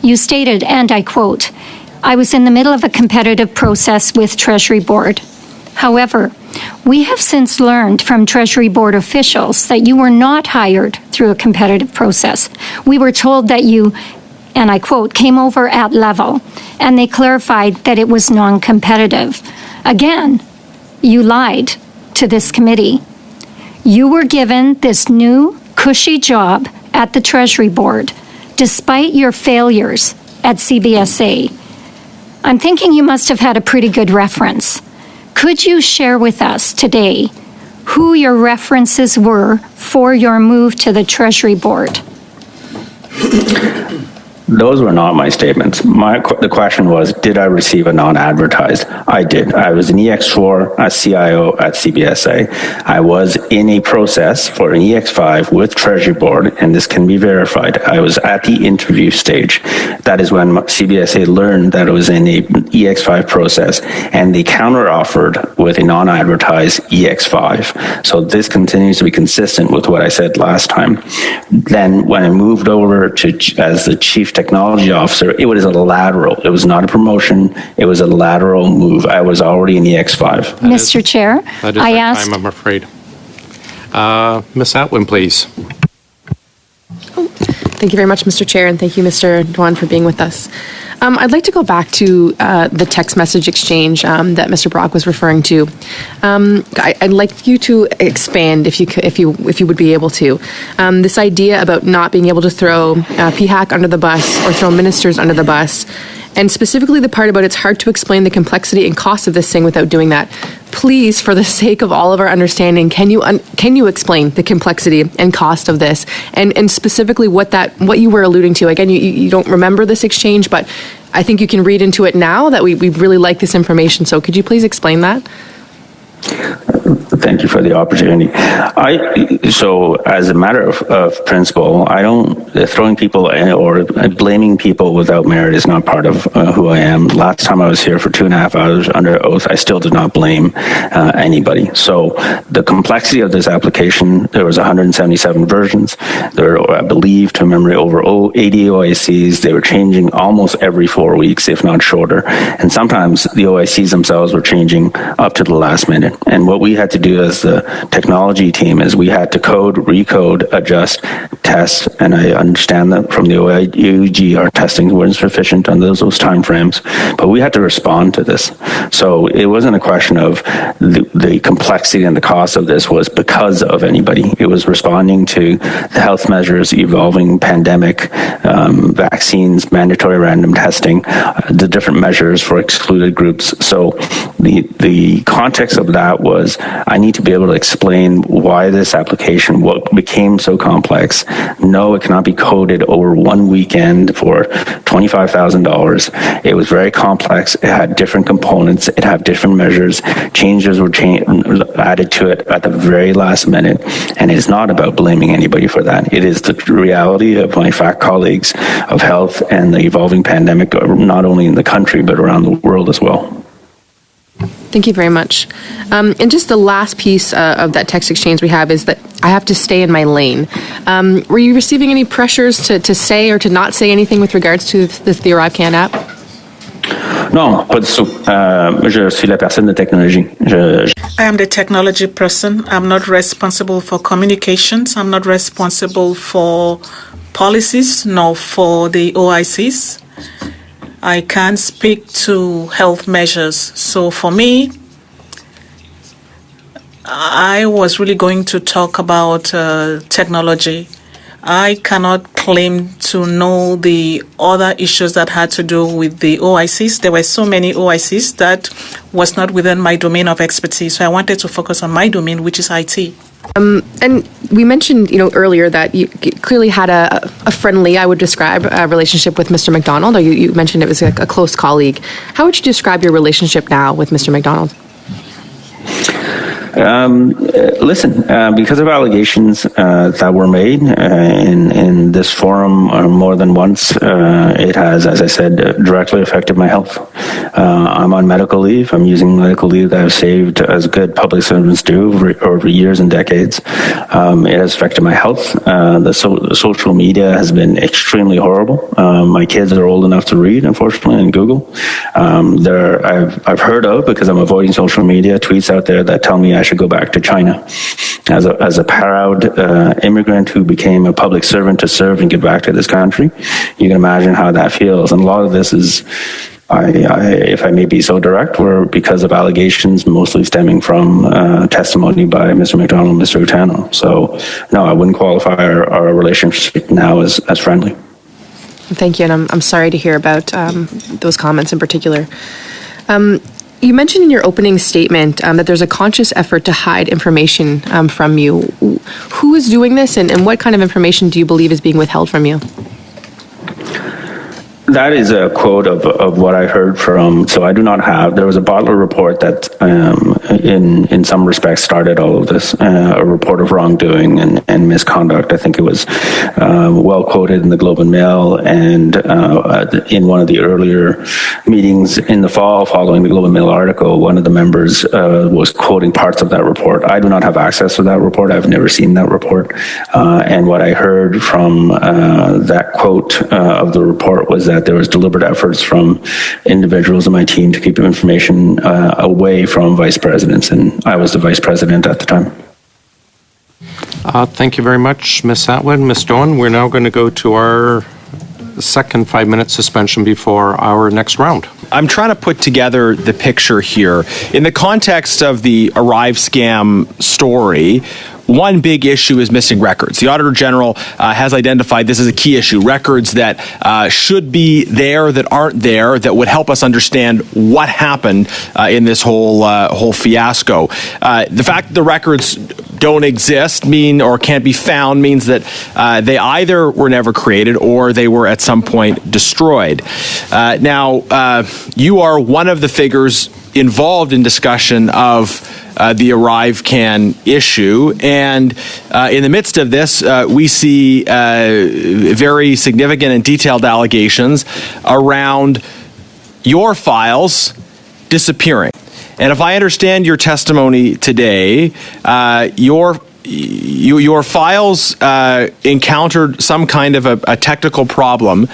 You stated, and I quote, "I was in the middle of a competitive process with Treasury Board. However, we have since learned from Treasury Board officials that you were not hired through a competitive process. We were told that you," and I quote, "came over at level, and they clarified that it was non-competitive." Again, you lied to this committee. You were given this new, cushy job at the Treasury Board, despite your failures at CBSA. I'm thinking you must have had a pretty good reference. Could you share with us today who your references were for your move to the Treasury Board? Those were not my statements. The question was, did I receive a non-advertised? I did. I was an EX4 as CIO at CBSA. I was in a process for an EX5 with Treasury Board, and this can be verified. I was at the interview stage. That is when CBSA learned that it was in a EX5 process, and they counter-offered with a non-advertised EX5. So this continues to be consistent with what I said last time. Then when I moved over to as the Chief Technology Officer, it was a lateral. It was not a promotion. It was a lateral move. I was already in the X5. Mr. Chair, That is I our asked. time, I'm afraid. Ms. Atwin, please. Thank you very much, Mr. Chair, and thank you, Mr. Doan, for being with us. I'd like to go back to the text message exchange that Mr. Brock was referring to. I'd like you to expand, if you would be able to, this idea about not being able to throw PHAC under the bus or throw ministers under the bus, and specifically the part about it's hard to explain the complexity and cost of this thing without doing that. Please, for the sake of all of our understanding, can you explain the complexity and cost of this, and specifically what you were alluding to? Again, you don't remember this exchange, but I think you can read into it now that we really like this information. So could you please explain that? Thank you for the opportunity. So as a matter of principle, I don't, throwing people or blaming people without merit is not part of who I am. Last time I was here for 2.5 hours under oath, I still did not blame anybody. So the complexity of this application, there was 177 versions. There were, I believe, to memory, over 80 OICs. They were changing almost every 4 weeks, if not shorter. And sometimes the OICs themselves were changing up to the last minute. And what we had to do as the technology team is we had to code, recode, adjust, test, and I understand that from the OGGO, our testing wasn't sufficient on those time frames, but we had to respond to this. So it wasn't a question of the complexity and the cost of this was because of anybody. It was responding to the health measures, evolving pandemic, vaccines, mandatory random testing, the different measures for excluded groups. So the context of that was I need to be able to explain why this application what became so complex. No, it cannot be coded over one weekend for $25,000. It was very complex. It had different components. It had different measures. Changes were added to it at the very last minute. And it's not about blaming anybody for that. It is the reality of my FAC colleagues of health and the evolving pandemic, not only in the country, but around the world as well. Thank you very much. And just the last piece of that text exchange we have is that I have to stay in my lane. Were you receiving any pressures to say or to not say anything with regards to the ArriveCan app? Non, pas du tout. Je suis la personne de technologie. I am the technology person. I'm not responsible for communications. I'm not responsible for policies, nor for the OICs. I can't speak to health measures. So for me, I was really going to talk about technology. I cannot claim to know the other issues that had to do with the OICs. There were so many OICs that was not within my domain of expertise. So I wanted to focus on my domain, which is IT. And we mentioned, earlier that you clearly had a friendly, I would describe, relationship with Mr. McDonald, or you mentioned it was a close colleague. How would you describe your relationship now with Mr. McDonald? Listen, because of allegations that were made in this forum more than once, it has, as I said, directly affected my health. I'm on medical leave. I'm using medical leave that I've saved, as good public servants do, over years and decades. It has affected my health. The social media has been extremely horrible. My kids are old enough to read, unfortunately, and Google. I've heard of, because I'm avoiding social media, tweets out there that tell me I should go back to China. As a proud immigrant who became a public servant to serve and give back to this country, you can imagine how that feels. And a lot of this is, if I may be so direct, were because of allegations mostly stemming from testimony by Mr. McDonald and Mr. Utano. So, no, I wouldn't qualify our relationship now as friendly. Thank you, and I'm sorry to hear about those comments in particular. You mentioned in your opening statement that there's a conscious effort to hide information from you. Who is doing this, and what kind of information do you believe is being withheld from you? That is a quote of what I heard from, so I do not have, there was a Bottler report that in some respects started all of this, a report of wrongdoing and misconduct. I think it was well quoted in the Globe and Mail, and in one of the earlier meetings in the fall following the Globe and Mail article, one of the members was quoting parts of that report. I do not have access to that report. I've never seen that report. And what I heard from that quote of the report was that there was deliberate efforts from individuals in my team to keep information away from vice presidents, and I was the vice president at the time. Thank you very much, Ms. Atwood. Ms. Doan, we're now going to go to our second 5-minute suspension before our next round. I'm trying to put together the picture here. In the context of the Arrive scam story, one big issue is missing records. The Auditor General has identified this as a key issue, records that should be there that aren't there, that would help us understand what happened in this whole fiasco. The fact that the records don't exist or can't be found means that they either were never created or they were at some point destroyed. Now, you are one of the figures involved in discussion of the Arrive Can issue. And in the midst of this, we see very significant and detailed allegations around your files disappearing. And if I understand your testimony today, your files encountered some kind of a technical problem,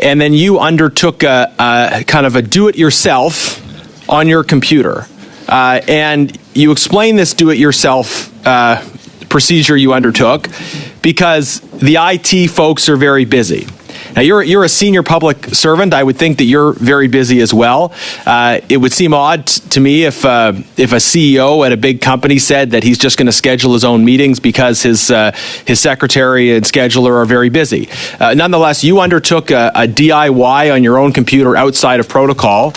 and then you undertook a kind of a do-it-yourself on your computer. And you explain this do-it-yourself procedure you undertook because the IT folks are very busy. Now, you're a senior public servant. I would think that you're very busy as well. It would seem odd to me if a CEO at a big company said that he's just going to schedule his own meetings because his secretary and scheduler are very busy. Nonetheless, you undertook a DIY on your own computer outside of protocol,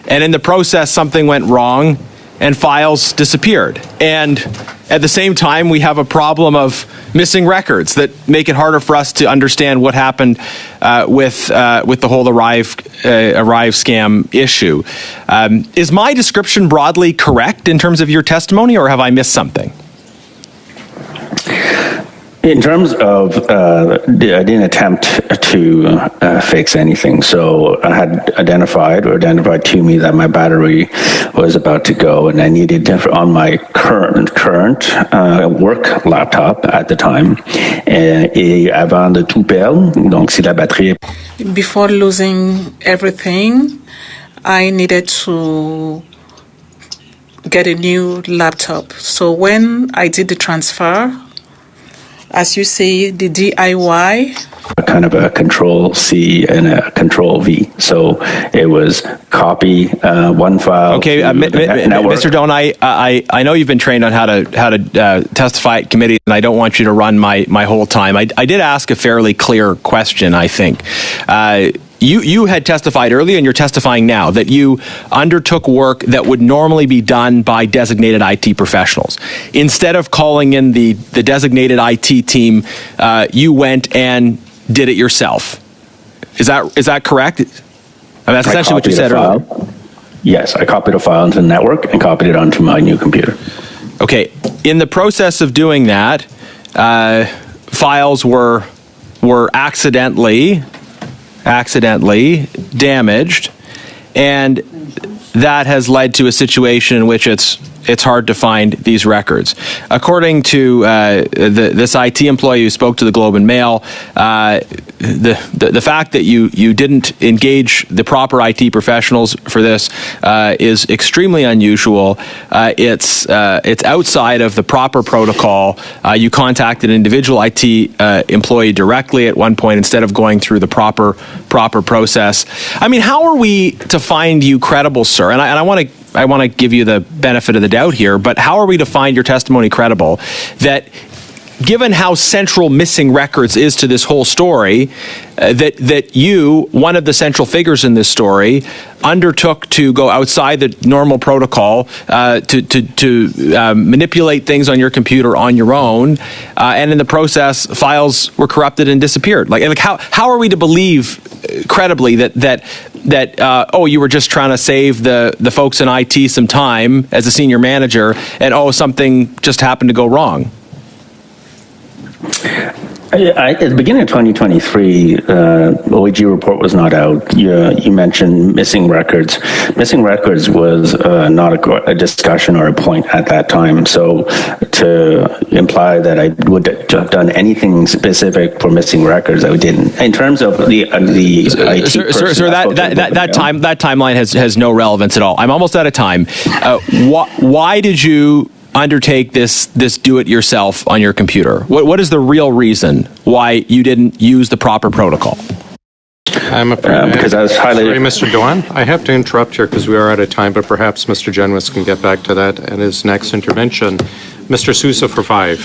and in the process, something went wrong and files disappeared. And at the same time, we have a problem of missing records that make it harder for us to understand what happened with the whole Arrive scam issue. Is my description broadly correct in terms of your testimony, or have I missed something? In terms of, I didn't attempt to fix anything. So I had identified to me that my battery was about to go, and I needed on my current work laptop at the time. Et avant de tout perdre, donc si la batterie. Before losing everything, I needed to get a new laptop. So when I did the transfer, as you say, the DIY. Kind of a Control-C and a Control-V. So it was copy one file. Okay, Mr. Doan, I know you've been trained on how to testify at committee, and I don't want you to run my whole time. I did ask a fairly clear question, I think. You had testified earlier, and you're testifying now, that you undertook work that would normally be done by designated IT professionals. Instead of calling in the designated IT team, you went and did it yourself. Is that correct? I mean, that's essentially what you said earlier. Yes, I copied a file into the network and copied it onto my new computer. Okay, in the process of doing that, files were accidentally damaged, and that has led to a situation in which it's hard to find these records. According to this IT employee who spoke to the Globe and Mail, the fact that you didn't engage the proper IT professionals for this is extremely unusual. It's outside of the proper protocol. You contacted an individual IT employee directly at one point instead of going through the proper process. I mean, how are we to find you credible, sir? And I want to give you the benefit of the doubt here, but how are we to find your testimony credible that, given how central missing records is to this whole story, that you, one of the central figures in this story, undertook to go outside the normal protocol to manipulate things on your computer on your own, and in the process, files were corrupted and disappeared? Like how are we to believe credibly that you were just trying to save the folks in IT some time as a senior manager, and something just happened to go wrong? At the beginning of 2023, OGGO report was not out. You mentioned missing records. Missing records was not a discussion or a point at that time. So to imply that I would have done anything specific for missing records, I didn't. In terms of the IT sir, that timeline has no relevance at all. I'm almost out of time. Why did you undertake this do-it-yourself on your computer? What is the real reason why you didn't use the proper protocol? Because I was highly... Sorry, Mr. Doan, I have to interrupt here because we are out of time, but perhaps Mr. Genwis can get back to that in his next intervention. Mr. Sousa for 5.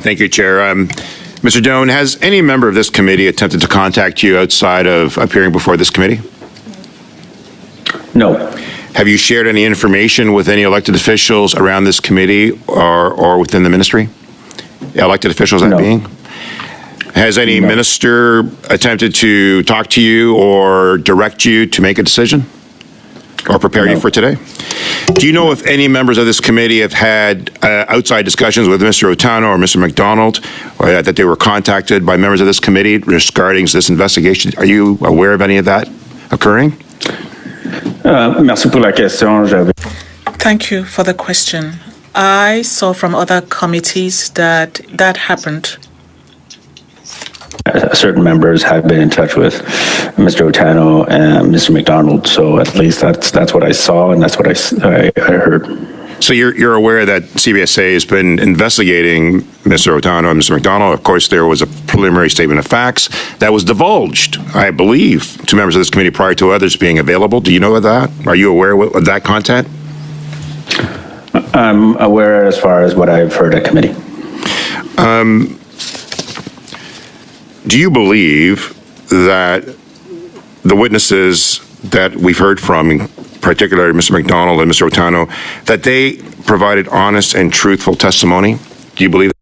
Thank you, Chair. Mr. Doan, has any member of this committee attempted to contact you outside of appearing before this committee? No. Have you shared any information with any elected officials around this committee or within the ministry? Elected officials, that being? Has any minister attempted to talk to you or direct you to make a decision or prepare you for today? Do you know if any members of this committee have had outside discussions with Mr. Otano or Mr. McDonald, or that they were contacted by members of this committee regarding this investigation? Are you aware of any of that occurring? Thank you for the question. I saw from other committees that happened. Certain members have been in touch with Mr. Otano and Mr. McDonald, so at least that's what I saw and that's what I heard. So you're aware that CBSA has been investigating Mr. Otano and Mr. McDonald. Of course, there was a preliminary statement of facts that was divulged, I believe, to members of this committee prior to others being available. Do you know of that? Are you aware of that content? I'm aware as far as what I've heard at committee. Do you believe that the witnesses that we've heard from, particularly Mr. McDonald and Mr. Otano, that they provided honest and truthful testimony? Do you believe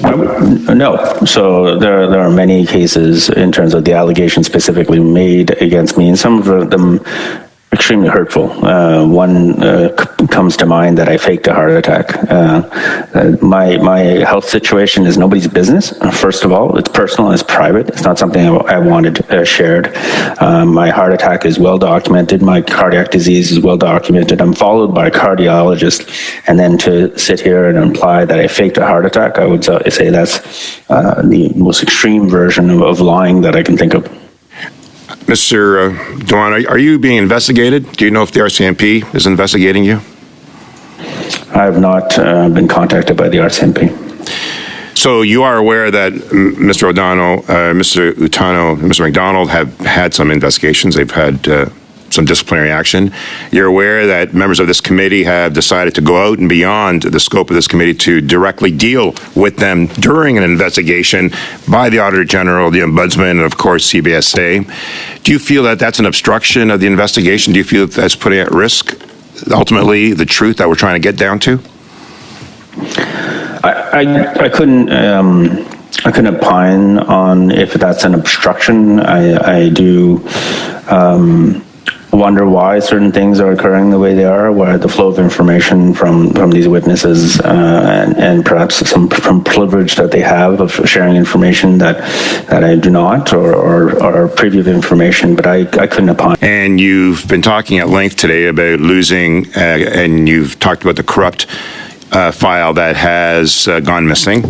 that? No. So there are many cases in terms of the allegations specifically made against me, and some of them extremely hurtful. One comes to mind that I faked a heart attack. My health situation is nobody's business. First of all, it's personal, it's private. It's not something I wanted shared. My heart attack is well documented. My cardiac disease is well documented. I'm followed by a cardiologist, and then to sit here and imply that I faked a heart attack, I would say that's the most extreme version of lying that I can think of. Mr. Doan, are you being investigated? Do you know if the RCMP is investigating you? I have not been contacted by the RCMP. So you are aware that Mr. Otano, Mr. Utano, and Mr. McDonald have had some investigations. They've had some disciplinary action. You're aware that members of this committee have decided to go out and beyond the scope of this committee to directly deal with them during an investigation by the Auditor General, the Ombudsman, and of course CBSA. Do you feel that that's an obstruction of the investigation? Do you feel that that's putting at risk ultimately the truth that we're trying to get down to? I couldn't opine on if that's an obstruction. I do wonder why certain things are occurring the way they are, where the flow of information from these witnesses and perhaps some from privilege that they have of sharing information that I do not, or preview of information, but I couldn't opine. And you've been talking at length today about losing, and you've talked about the corrupt file that has gone missing.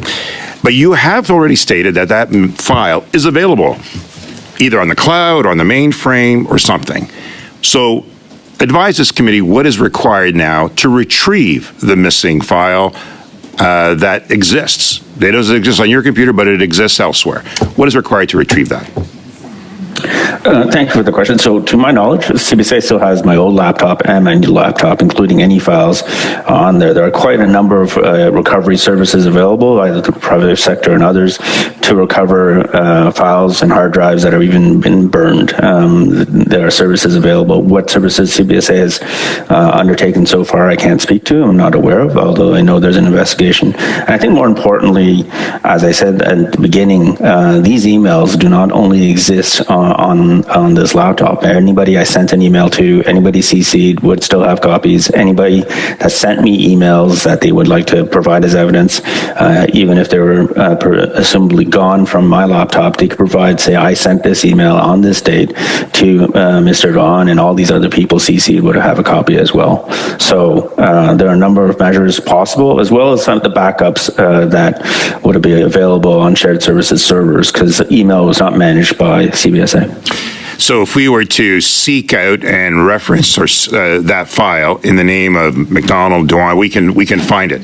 But you have already stated that that file is available, either on the cloud, or on the mainframe, or something. So advise this committee what is required now to retrieve the missing file that exists. It doesn't exist on your computer, but it exists elsewhere. What is required to retrieve that? Thank you for the question. So to my knowledge, CBSA still has my old laptop and my new laptop, including any files on there. There are quite a number of recovery services available, either the private sector and others, to recover files and hard drives that have even been burned. There are services available. What services CBSA has undertaken so far, I can't speak to. I'm not aware of, although I know there's an investigation. And I think more importantly, as I said at the beginning, these emails do not only exist on this laptop. Anybody I sent an email to, anybody CC'd would still have copies. Anybody that sent me emails that they would like to provide as evidence, even if they were assumably gone from my laptop, they could provide, say, I sent this email on this date to Mr. Doan, and all these other people CC'd would have a copy as well. So there are a number of measures possible, as well as some of the backups that would be available on shared services servers, because email was not managed by CBSA. So if we were to seek out and reference that file in the name of McDonald Doan, we can find it.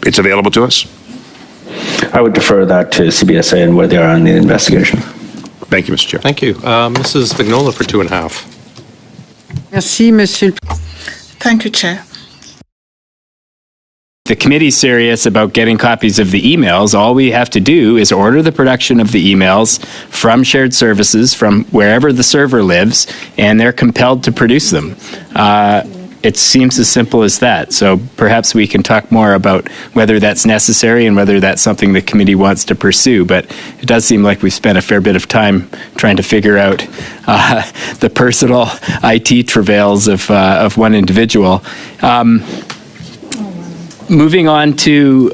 It's available to us? I would defer that to CBSA and where they are in the investigation. Thank you, Mr. Chair. Thank you. Mrs. Vignola for 2.5. Merci, Monsieur. Thank you, Chair. The committee's serious about getting copies of the emails. All we have to do is order the production of the emails from shared services, from wherever the server lives, and they're compelled to produce them. It seems as simple as that. So perhaps we can talk more about whether that's necessary and whether that's something the committee wants to pursue. But it does seem like we've spent a fair bit of time trying to figure out the personal IT travails of one individual. Moving on to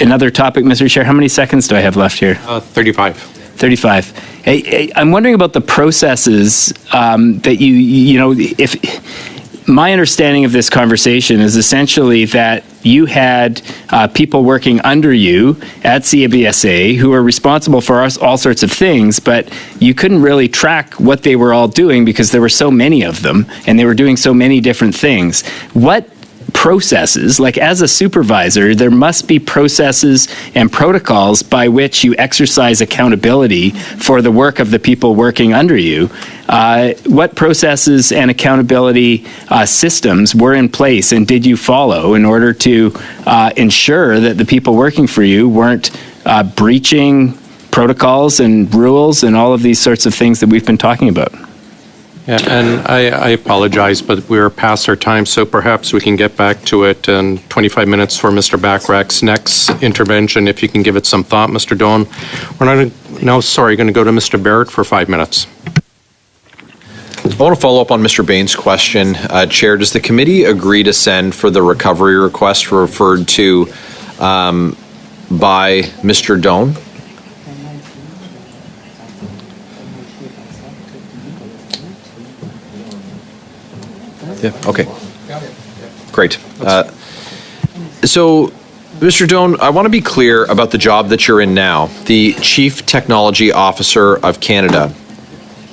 another topic, Mr. Chair. How many seconds do I have left here? 35. 35. Hey, I'm wondering about the processes that you know, if my understanding of this conversation is essentially that you had people working under you at CBSA who were responsible for all sorts of things, but you couldn't really track what they were all doing because there were so many of them and they were doing so many different things. What processes, like as a supervisor, there must be processes and protocols by which you exercise accountability for the work of the people working under you. What processes and accountability systems were in place and did you follow in order to ensure that the people working for you weren't breaching protocols and rules and all of these sorts of things that we've been talking about? Yeah, and I apologize, but we're past our time, so perhaps we can get back to it in 25 minutes for Mr. Backrack's next intervention, if you can give it some thought, Mr. Doan. We're not going to go to Mr. Barrett for 5 minutes. I want to follow up on Mr. Bain's question. Chair, does the committee agree to send for the recovery request referred to by Mr. Doan? Yeah, okay. Great. So, Mr. Doan, I want to be clear about the job that you're in now, the Chief Technology Officer of Canada.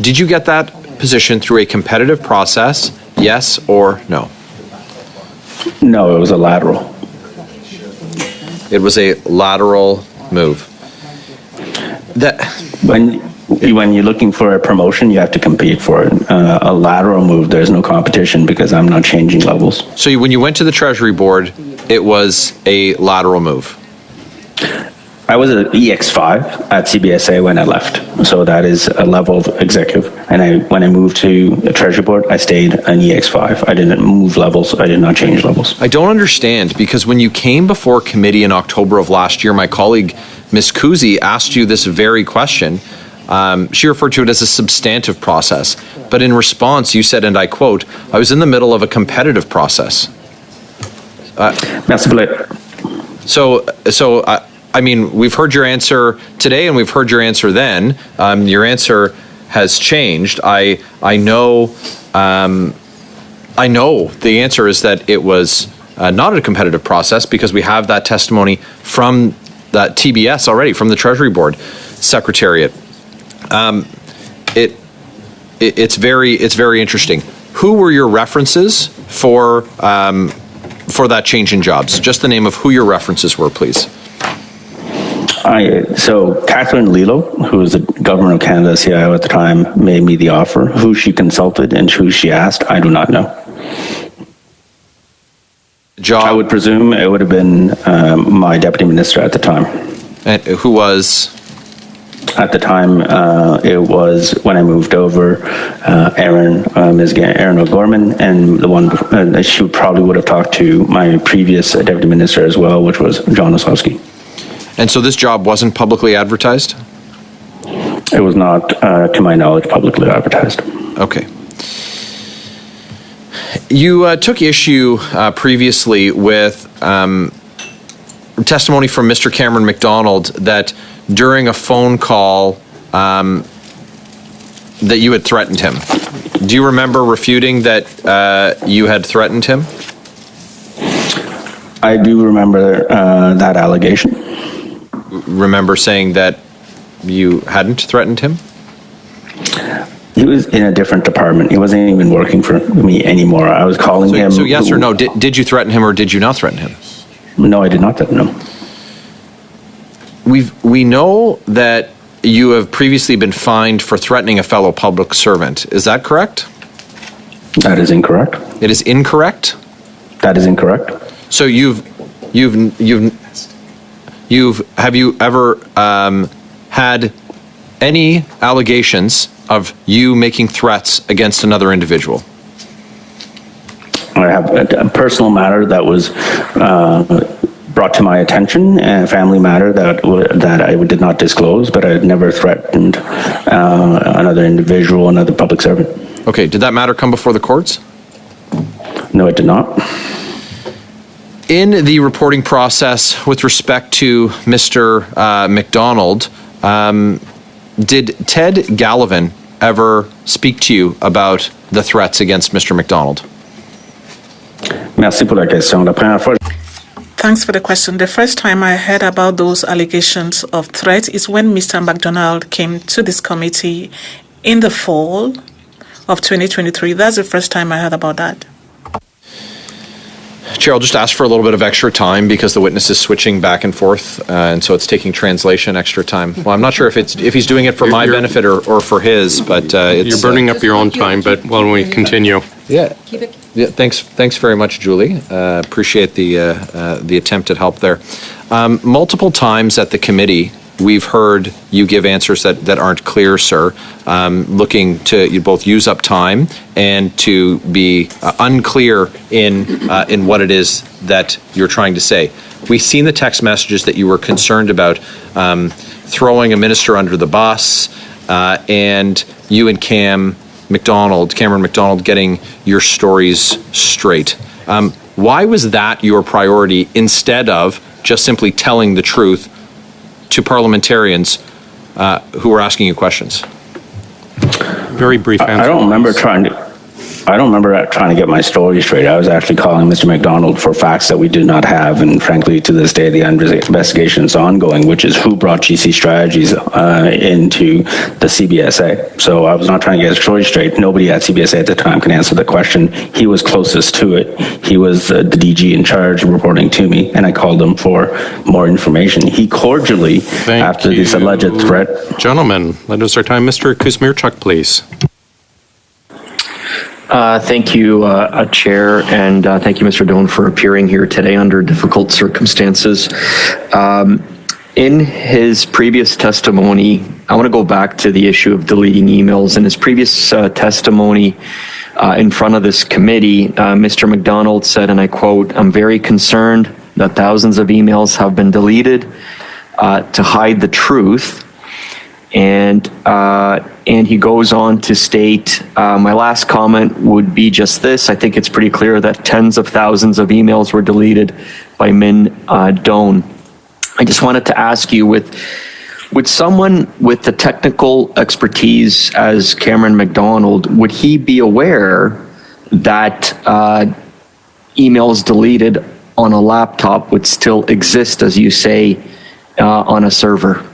Did you get that position through a competitive process, yes or no? No, it was a lateral. It was a lateral move. When you're looking for a promotion, you have to compete for it. A lateral move, there's no competition because I'm not changing levels. So when you went to the Treasury Board, it was a lateral move? I was an EX5 at CBSA when I left. So that is a level of executive. And when I moved to the Treasury Board, I stayed an EX5. I didn't move levels. I did not change levels. I don't understand, because when you came before committee in October of last year, my colleague, Ms. Kuzi, asked you this very question. She referred to it as a substantive process. But in response, you said, and I quote, "I was in the middle of a competitive process." Merci beaucoup. So I mean, we've heard your answer today, and we've heard your answer then. Your answer has changed. I know the answer is that it was not a competitive process because we have that testimony from that TBS already, from the Treasury Board Secretariat. It's very interesting. Who were your references for that change in jobs? Just the name of who your references were, please. So Catherine Lilo, who was the Government of Canada CIO at the time, made me the offer. Who she consulted and who she asked, I do not know. Job. I would presume it would have been my deputy minister at the time. And who was? At the time, it was when I moved over, Ms. Erin O'Gorman, and the one she probably would have talked to my previous deputy minister as well, which was John Ossowski. And so this job wasn't publicly advertised? It was not, to my knowledge, publicly advertised. Okay. You took issue previously with testimony from Mr. Cameron McDonald that during a phone call that you had threatened him. Do you remember refuting that you had threatened him? I do remember that allegation. Remember saying that you hadn't threatened him? He was in a different department. He wasn't even working for me anymore. I was calling him. So yes or no, did you threaten him or did you not threaten him? No, I did not threaten him. We know that you have previously been fined for threatening a fellow public servant. Is that correct? That is incorrect. It is incorrect? That is incorrect. So have you ever had any allegations of you making threats against another individual? I have a personal matter that was brought to my attention, and a family matter that I did not disclose, but I had never threatened another individual, another public servant. Okay, did that matter come before the courts? No, it did not. In the reporting process with respect to Mr. McDonald, did Ted Gallivan ever speak to you about the threats against Mr. McDonald? Merci pour la question. La première fois. Thanks for the question. The first time I heard about those allegations of threat is when Mr. McDonald came to this committee in the fall of 2023. That's the first time I heard about that. Chair, I'll just ask for a little bit of extra time because the witness is switching back and forth, and so it's taking translation extra time. Well, I'm not sure if he's doing it for my benefit or for his, but it's... You're burning up your own time, but why don't we continue? Yeah. Thanks very much, Julie. Appreciate the attempt at help there. Multiple times at the committee, we've heard you give answers that aren't clear, sir, looking to you both use up time and to be unclear in what it is that you're trying to say. We've seen the text messages that you were concerned about throwing a minister under the bus, and you and Cameron McDonald getting your stories straight. Why was that your priority instead of just simply telling the truth to parliamentarians who were asking you questions? Very brief answer. I don't remember trying to get my story straight. I was actually calling Mr. McDonald for facts that we did not have, and frankly, to this day, the investigation is ongoing, which is who brought GC Strategies into the CBSA. So I was not trying to get his story straight. Nobody at CBSA at the time can answer the question. He was closest to it. He was the DG in charge reporting to me, and I called him for more information. He cordially, after this alleged threat... Gentlemen, that is our time. Mr. Kuzmierczuk, please. Thank you, Chair, and thank you, Mr. Doan, for appearing here today under difficult circumstances. In his previous testimony, I want to go back to the issue of deleting emails. In his previous testimony in front of this committee, Mr. McDonald said, and I quote, "I'm very concerned that thousands of emails have been deleted to hide the truth. And he goes on to state, my last comment would be just this. I think it's pretty clear that tens of thousands of emails were deleted by Minh Doan. I just wanted to ask you, would someone with the technical expertise as Cameron McDonald, would he be aware that emails deleted on a laptop would still exist, as you say, on a server?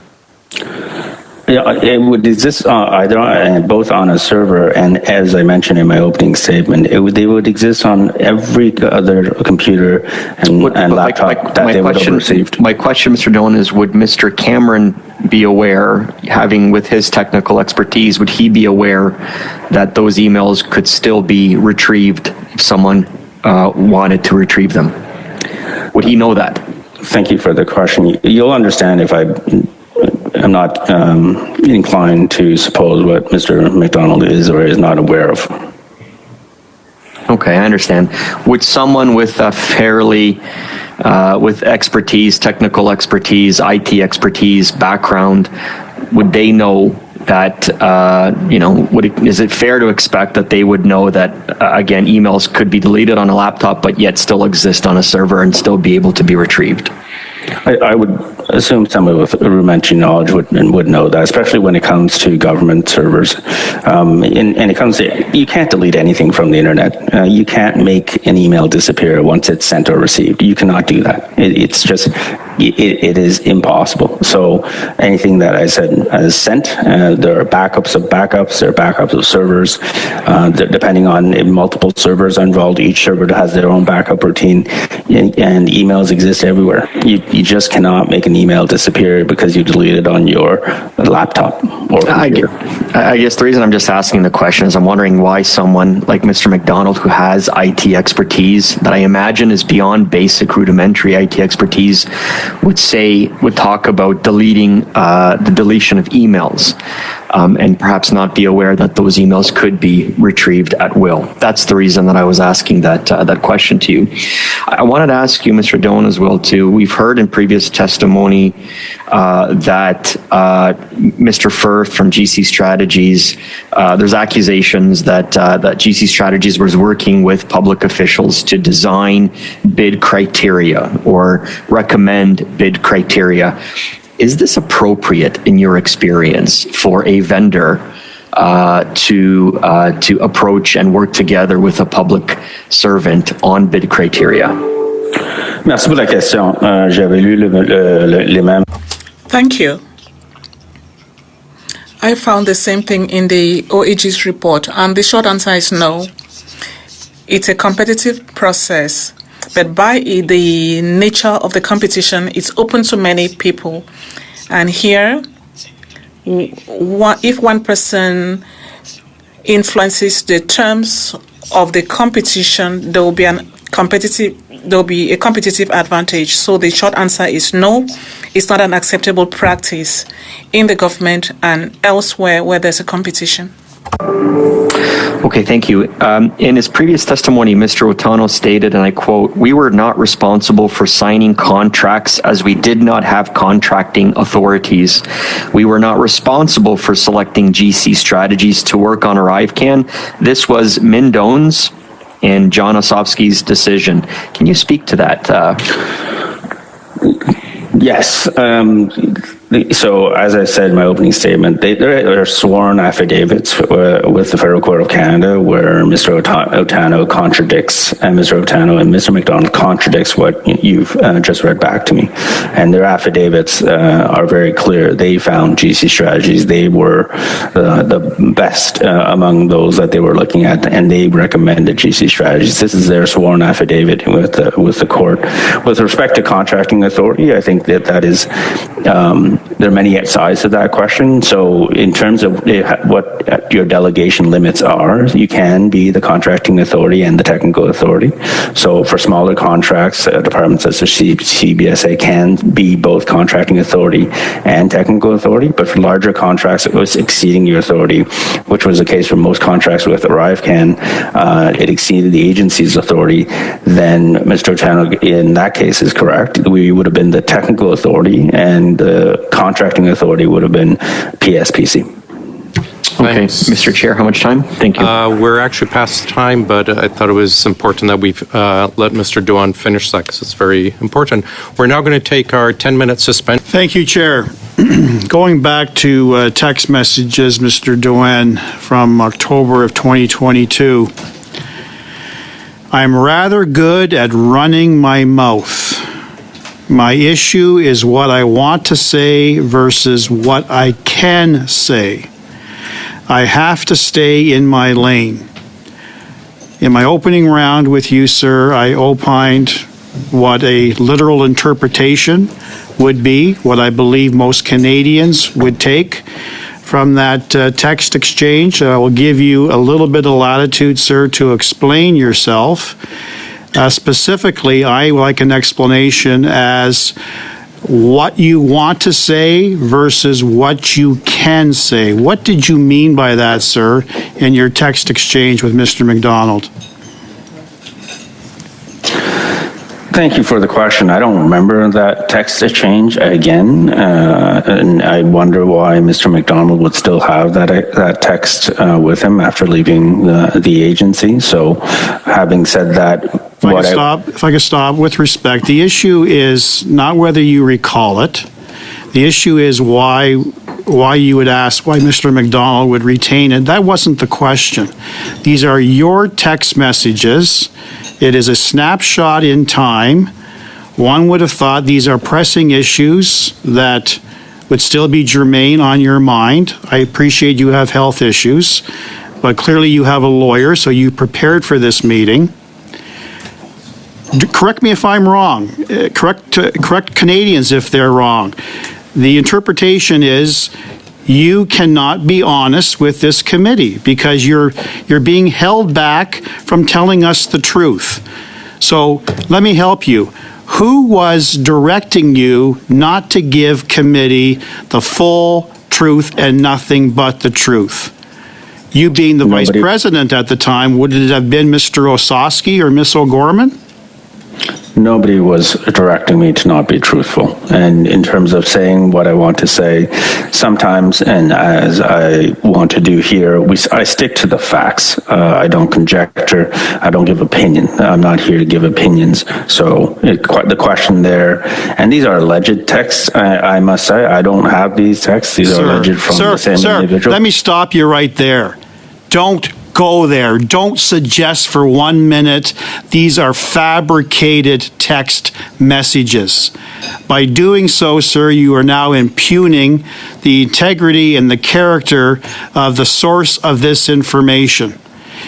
Yeah, it would exist both on a server and, as I mentioned in my opening statement, they would exist on every other computer and laptop that they would have received. My question, Mr. Doan, is would Mr. Cameron be aware, having with his technical expertise, would he be aware that those emails could still be retrieved if someone wanted to retrieve them? Would he know that? Thank you for the question. You'll understand if I'm not inclined to suppose what Mr. McDonald is or is not aware of. Okay, I understand. Would someone with a with expertise, technical expertise, IT expertise, background, would they know that, is it fair to expect that they would know that, again, emails could be deleted on a laptop, but yet still exist on a server and still be able to be retrieved? I would assume someone with rudimentary knowledge would know that, especially when it comes to government servers. And it comes to, you can't delete anything from the internet. You can't make an email disappear once it's sent or received. You cannot do that. It's just, it is impossible. So anything that I said is sent, there are backups of backups, there are backups of servers. Depending on if multiple servers are involved, each server has their own backup routine, and emails exist everywhere. You just cannot make an email disappear because you delete it on your laptop or computer. I guess the reason I'm just asking the question is I'm wondering why someone like Mr. McDonald, who has IT expertise that I imagine is beyond basic rudimentary IT expertise, would talk about deleting the deletion of emails and perhaps not be aware that those emails could be retrieved at will. That's the reason that I was asking that question to you. I wanted to ask you, Mr. Doan, as well too. We've heard in previous testimony that Mr. Firth from GC Strategies, there's accusations that GC Strategies was working with public officials to design bid criteria or recommend bid criteria. Is this appropriate in your experience for a vendor to approach and work together with a public servant on bid criteria? Merci pour la question. J'avais lu les mêmes. Thank you. I found the same thing in the OEG's report, and the short answer is no. It's a competitive process, but by the nature of the competition, it's open to many people. And here, if one person influences the terms of the competition, there will be a competitive advantage. So the short answer is no. It's not an acceptable practice in the government and elsewhere where there's a competition. Okay, thank you. In his previous testimony, Mr. Otano stated, and I quote, "We were not responsible for signing contracts as we did not have contracting authorities. We were not responsible for selecting GC Strategies to work on ArriveCAN. This was Minh Doan's and John Osofsky's decision." Can you speak to that? Yes. So, as I said in my opening statement, there are sworn affidavits with the Federal Court of Canada where Mr. Otano contradicts, and Mr. Otano and Mr. McDonald contradicts what you've just read back to me. And their affidavits are very clear. They found GC Strategies. They were the best among those that they were looking at, and they recommended GC Strategies. This is their sworn affidavit with the court. With respect to contracting authority, I think that is... there are many sides to that question. So in terms of what your delegation limits are, you can be the contracting authority and the technical authority. So for smaller contracts, departments such as CBSA can be both contracting authority and technical authority. But for larger contracts, it was exceeding your authority, which was the case for most contracts with ArriveCAN. It exceeded the agency's authority. Then Mr. Otano, in that case, is correct. We would have been the technical authority, and the contracting authority would have been PSPC. Okay, Mr. Chair, how much time? Thank you. We're actually past time, but I thought it was important that we let Mr. Doan finish that because it's very important. We're now going to take our 10-minute suspension. Thank you, Chair. Going back to text messages, Mr. Doan, from October of 2022, I'm rather good at running my mouth. My issue is what I want to say versus what I can say. I have to stay in my lane. In my opening round with you, sir, I opined what a literal interpretation would be, what I believe most Canadians would take from that text exchange. I will give you a little bit of latitude, sir, to explain yourself. Specifically, I would like an explanation as what you want to say versus what you can say. What did you mean by that, sir, in your text exchange with Mr. McDonald? Thank you for the question. I don't remember that text exchange again, and I wonder why Mr. McDonald would still have that text with him after leaving the agency. So, having said that, if I could stop, with respect, the issue is not whether you recall it. The issue is why you would ask why Mr. McDonald would retain it. That wasn't the question. These are your text messages. It is a snapshot in time. One would have thought these are pressing issues that would still be germane on your mind. I appreciate you have health issues, but clearly you have a lawyer, so you prepared for this meeting. Correct me if I'm wrong. Correct Canadians if they're wrong. The interpretation is you cannot be honest with this committee because you're being held back from telling us the truth. So let me help you. Who was directing you not to give committee the full truth and nothing but the truth? You being the vice president at the time, would it have been Mr. Osowski or Ms. O'Gorman? Nobody was directing me to not be truthful. And in terms of saying what I want to say, sometimes, and as I want to do here, I stick to the facts. I don't conjecture. I don't give opinion. I'm not here to give opinions. So the question there, and these are alleged texts, I must say. I don't have these texts. These are alleged from the same individual. Let me stop you right there. Don't go there. Don't suggest for 1 minute these are fabricated text messages. By doing so, sir, you are now impugning the integrity and the character of the source of this information.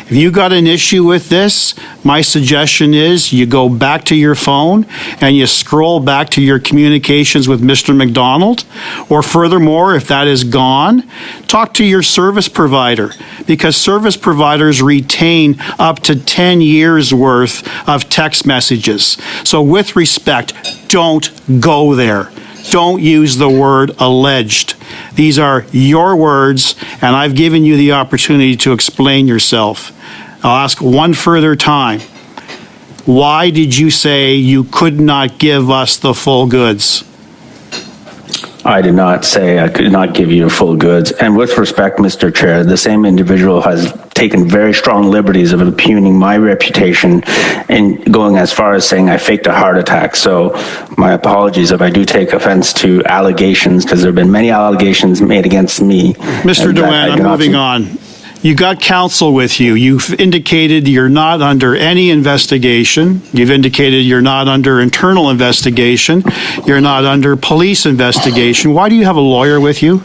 If you got an issue with this, my suggestion is you go back to your phone and you scroll back to your communications with Mr. McDonald, or furthermore, if that is gone, talk to your service provider, because service providers retain up to 10 years worth of text messages. So with respect, don't go there. Don't use the word alleged. These are your words, and I've given you the opportunity to explain yourself. I'll ask one further time. Why did you say you could not give us the full goods? I did not say I could not give you full goods. And with respect, Mr. Chair, the same individual has taken very strong liberties of impugning my reputation and going as far as saying I faked a heart attack. So my apologies if I do take offense to allegations, because there have been many allegations made against me. Mr. Doan, I'm moving on. You got counsel with you. You've indicated you're not under any investigation. You've indicated you're not under internal investigation. You're not under police investigation. Why do you have a lawyer with you?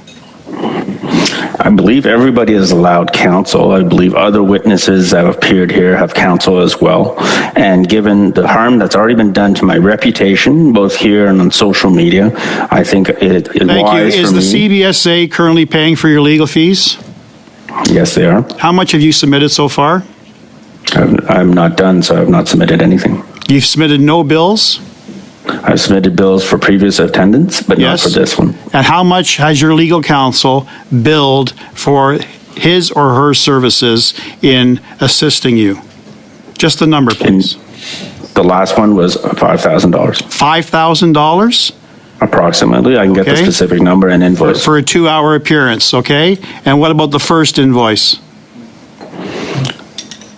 I believe everybody is allowed counsel. I believe other witnesses that have appeared here have counsel as well. And given the harm that's already been done to my reputation, both here and on social media, I think it is wise for me. Is the CBSA currently paying for your legal fees? Yes, they are. How much have you submitted so far? I'm not done, so I've not submitted anything. You've submitted no bills? I've submitted bills for previous attendance, but not for this one. And how much has your legal counsel billed for his or her services in assisting you? Just the number, please. The last one was $5,000. $5,000? Approximately. I can get the Okay. specific number and invoice. For a 2-hour appearance, okay? And what about the first invoice?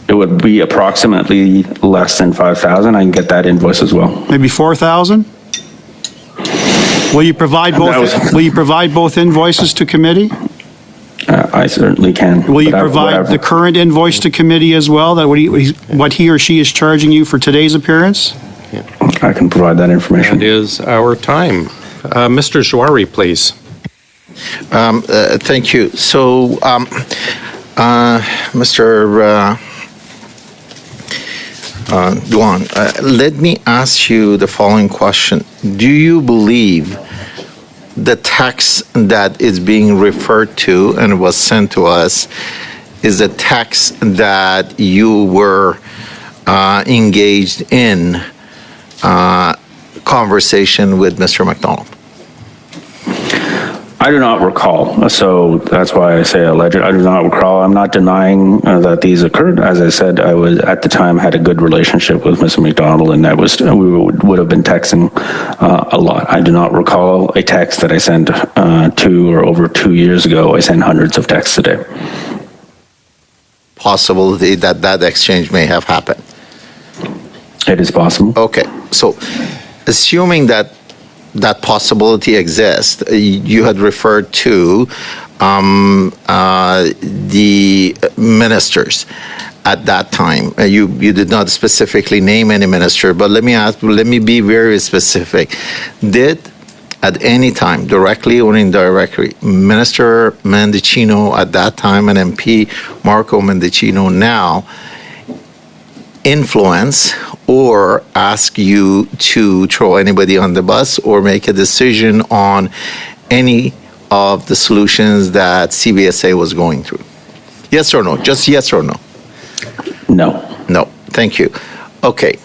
It would be approximately less than 5,000. I can get that invoice as well. Maybe 4,000? Will you provide both invoices to committee? I certainly can. Will you but provide whatever. the current invoice to committee as well, that what he or she is charging you for today's appearance? I can provide that information. That is our time. Mr. Jouari, please. Thank you. So, Mr. Doan, let me ask you the following question. Do you believe the text that is being referred to and was sent to us is a text that you were engaged in conversation with Mr. McDonald? I do not recall, so that's why I say alleged. I do not recall. I'm not denying that these occurred. As I said, I was at the time had a good relationship with Mr. McDonald, and that was we would have been texting a lot. I do not recall a text that I sent 2 or over 2 years ago. I send hundreds of texts a day. Possibility that that exchange may have happened. It is possible. Okay, so assuming that that possibility exists, you had referred to the ministers at that time. You did not specifically name any minister, but let me be very specific. Did at any time, directly or indirectly, Minister Mendicino at that time and MP Marco Mendicino now influence or ask you to throw anybody on the bus or make a decision on any of the solutions that CBSA was going through? Yes or no? Just yes or no? No. No. Thank you. Okay.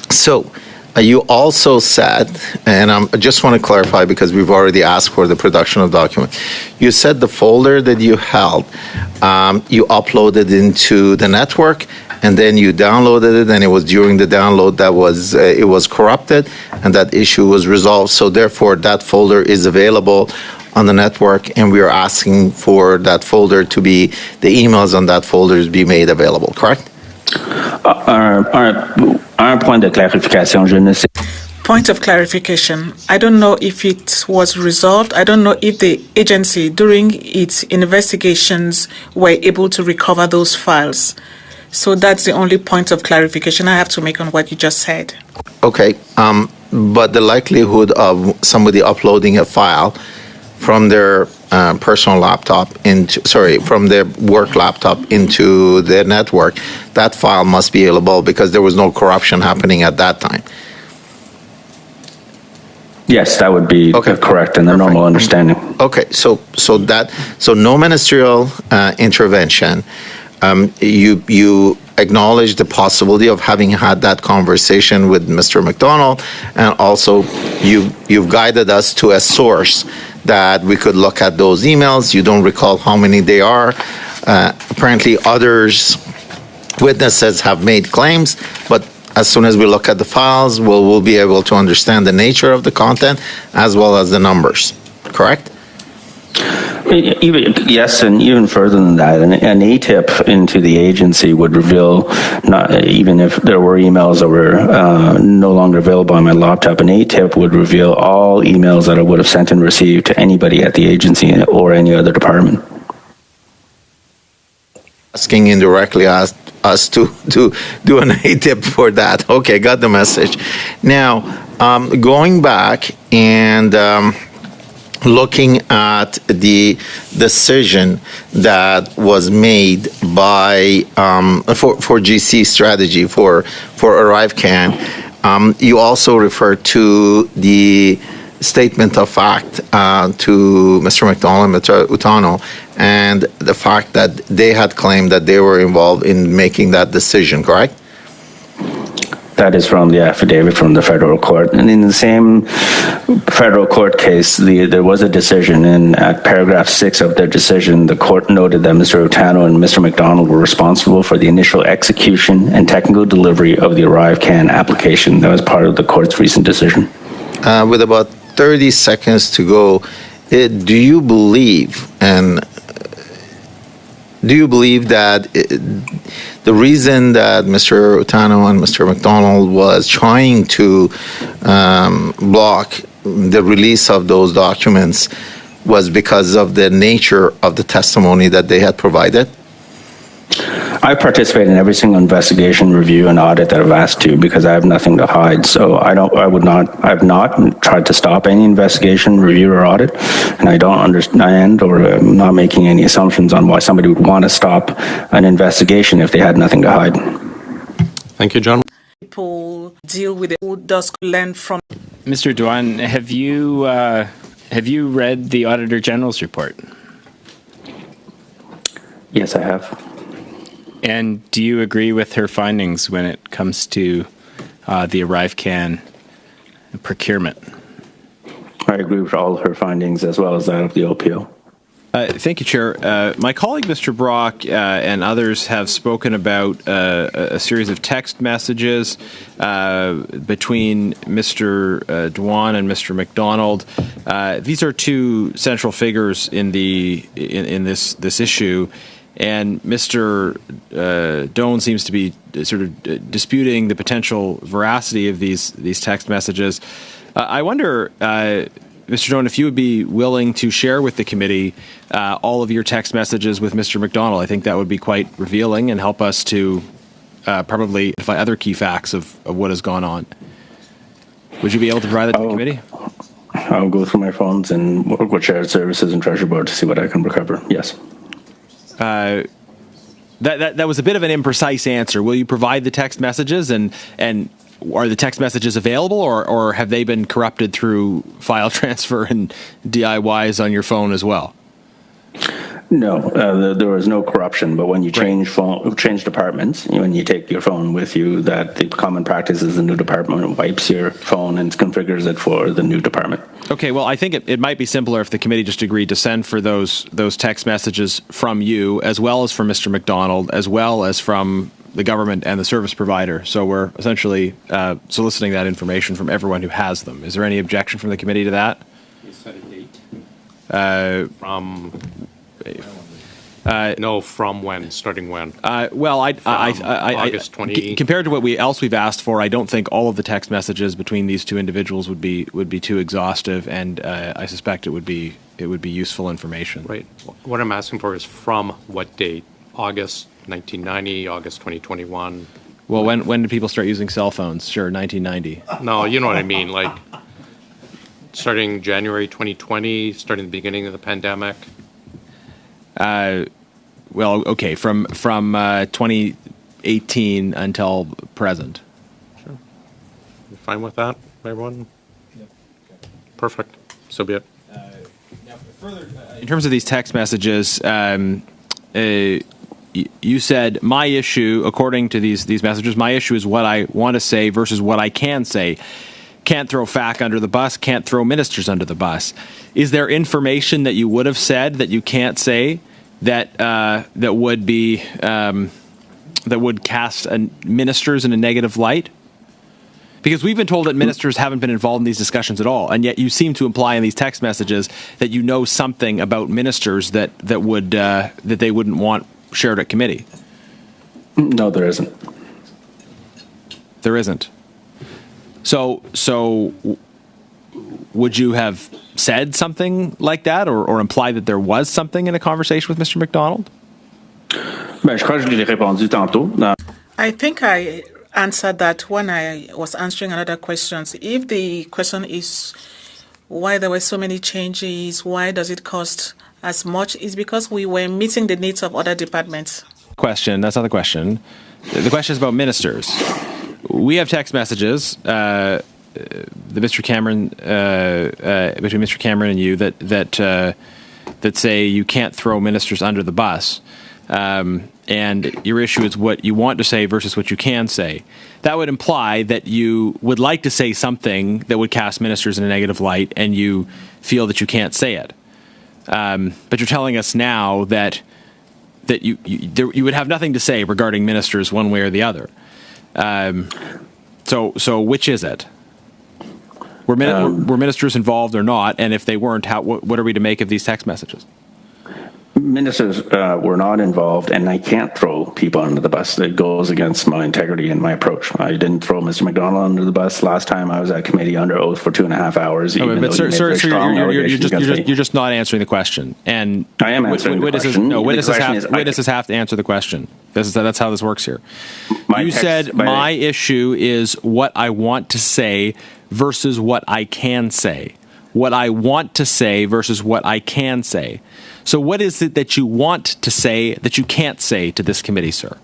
So you also said, and I just want to clarify because we've already asked for the production of documents. You said the folder that you held, you uploaded into the network, and then you downloaded it, and it was during the download that it was corrupted, and that issue was resolved. So therefore, that folder is available on the network, and we are asking for that folder to be, the emails on that folder to be made available, correct? Un point de clarification, je ne sais. Point of clarification. I don't know if it was resolved. I don't know if the agency, during its investigations, were able to recover those files. So that's the only point of clarification I have to make on what you just said. Okay, but the likelihood of somebody uploading a file from their personal laptop from their work laptop into their network, that file must be available because there was no corruption happening at that time. Yes, that would be correct in the normal understanding. Okay, so no ministerial intervention. You acknowledge the possibility of having had that conversation with Mr. McDonald, and also you've guided us to a source that we could look at those emails. You don't recall how many they are. Apparently witnesses have made claims, but as soon as we look at the files, we'll be able to understand the nature of the content as well as the numbers, correct? Yes, and even further than that, an ATIP into the agency would reveal, not even if there were emails that were no longer available on my laptop, an ATIP would reveal all emails that I would have sent and received to anybody at the agency or any other department. Asking indirectly us to do an ATIP for that. Okay, got the message. Now, going back and looking at the decision that was made by for GC strategy for ArriveCan, you also referred to the statement of fact to Mr. McDonald and Mr. Utano, and the fact that they had claimed that they were involved in making that decision, correct? That is from the affidavit from the federal court. And in the same federal court case, there was a decision, and at paragraph 6 of their decision, the court noted that Mr. Utano and Mr. McDonald were responsible for the initial execution and technical delivery of the ArriveCan application. That was part of the court's recent decision. With about 30 seconds to go. Do you believe that the reason that Mr. Otano and Mr. McDonald was trying to block the release of those documents was because of the nature of the testimony that they had provided? I participate in every single investigation, review, and audit that I've asked to because I have nothing to hide. So I've not tried to stop any investigation, review, or audit, and I don't understand or am not making any assumptions on why somebody would want to stop an investigation if they had nothing to hide. Thank you, John. People deal with it, who does learn from. Mr. Doan, have you read the Auditor General's report? Yes, I have. And do you agree with her findings when it comes to the ArriveCan procurement? I agree with all her findings as well as that of the OPO. Thank you, Chair. My colleague, Mr. Brock, and others have spoken about a series of text messages between Mr. Doan and Mr. McDonald. These are two central figures in this issue. And Mr. Doan seems to be sort of disputing the potential veracity of these text messages. I wonder, Mr. Doan, if you would be willing to share with the committee all of your text messages with Mr. McDonald. I think that would be quite revealing and help us to probably identify other key facts of what has gone on. Would you be able to provide that to the committee? I'll go through my phones and work with Shared Services and Treasury Board to see what I can recover. Yes. That was a bit of an imprecise answer. Will you provide the text messages, and are the text messages available, or have they been corrupted through file transfer and DIYs on your phone as well? No, there was no corruption. But when you change departments, when you take your phone with you, that the common practice is the new department wipes your phone and configures it for the new department. Okay, well, I think it might be simpler if the committee just agreed to send for those text messages from you, as well as from Mr. McDonald, as well as from the government and the service provider. So we're essentially soliciting that information from everyone who has them. Is there any objection from the committee to that? You set a date. From when? Starting when? Well, August 20. Compared to what we've asked for, I don't think all of the text messages between these two individuals would be too exhaustive, and I suspect it would be useful information. Right. What I'm asking for is from what date? August 1990, August 2021. Well, when did people start using cell phones? Sure, 1990. No, you know what I mean. Like starting January 2020, starting the beginning of the pandemic. Well, okay, from 2018 until present. Sure. You fine with that, everyone? Yeah. Okay. Perfect. So be it. Now, further, in terms of these text messages, you said my issue, according to these messages, my issue is what I want to say versus what I can say. Can't throw FAC under the bus, can't throw ministers under the bus. Is there information that you would have said that you can't say that would cast ministers in a negative light? Because we've been told that ministers haven't been involved in these discussions at all, and yet you seem to imply in these text messages that you know something about ministers that they wouldn't want shared at committee. No, there isn't. There isn't. So would you have said something like that, or implied that there was something in a conversation with Mr. McDonald? I think I answered that when I was answering another question. If the question is why there were so many changes, why does it cost as much, is because we were meeting the needs of other departments. Question. That's not the question. The question is about ministers. We have text messages, between Mr. Cameron and you that say you can't throw ministers under the bus, and your issue is what you want to say versus what you can say. That would imply that you would like to say something that would cast ministers in a negative light, and you feel that you can't say it. But you're telling us now that you would have nothing to say regarding ministers one way or the other. So which is it? Were ministers involved or not? And if they weren't, what are we to make of these text messages? Ministers were not involved, and I can't throw people under the bus. It goes against my integrity and my approach. I didn't throw Mr. McDonald under the bus last time I was at committee under oath for 2.5 hours. You're just not answering the question. And I am answering the question. Witnesses have to answer the question. That's how this works here. You said my issue is what I want to say versus what I can say. What I want to say versus what I can say. So what is it that you want to say that you can't say to this committee, sir?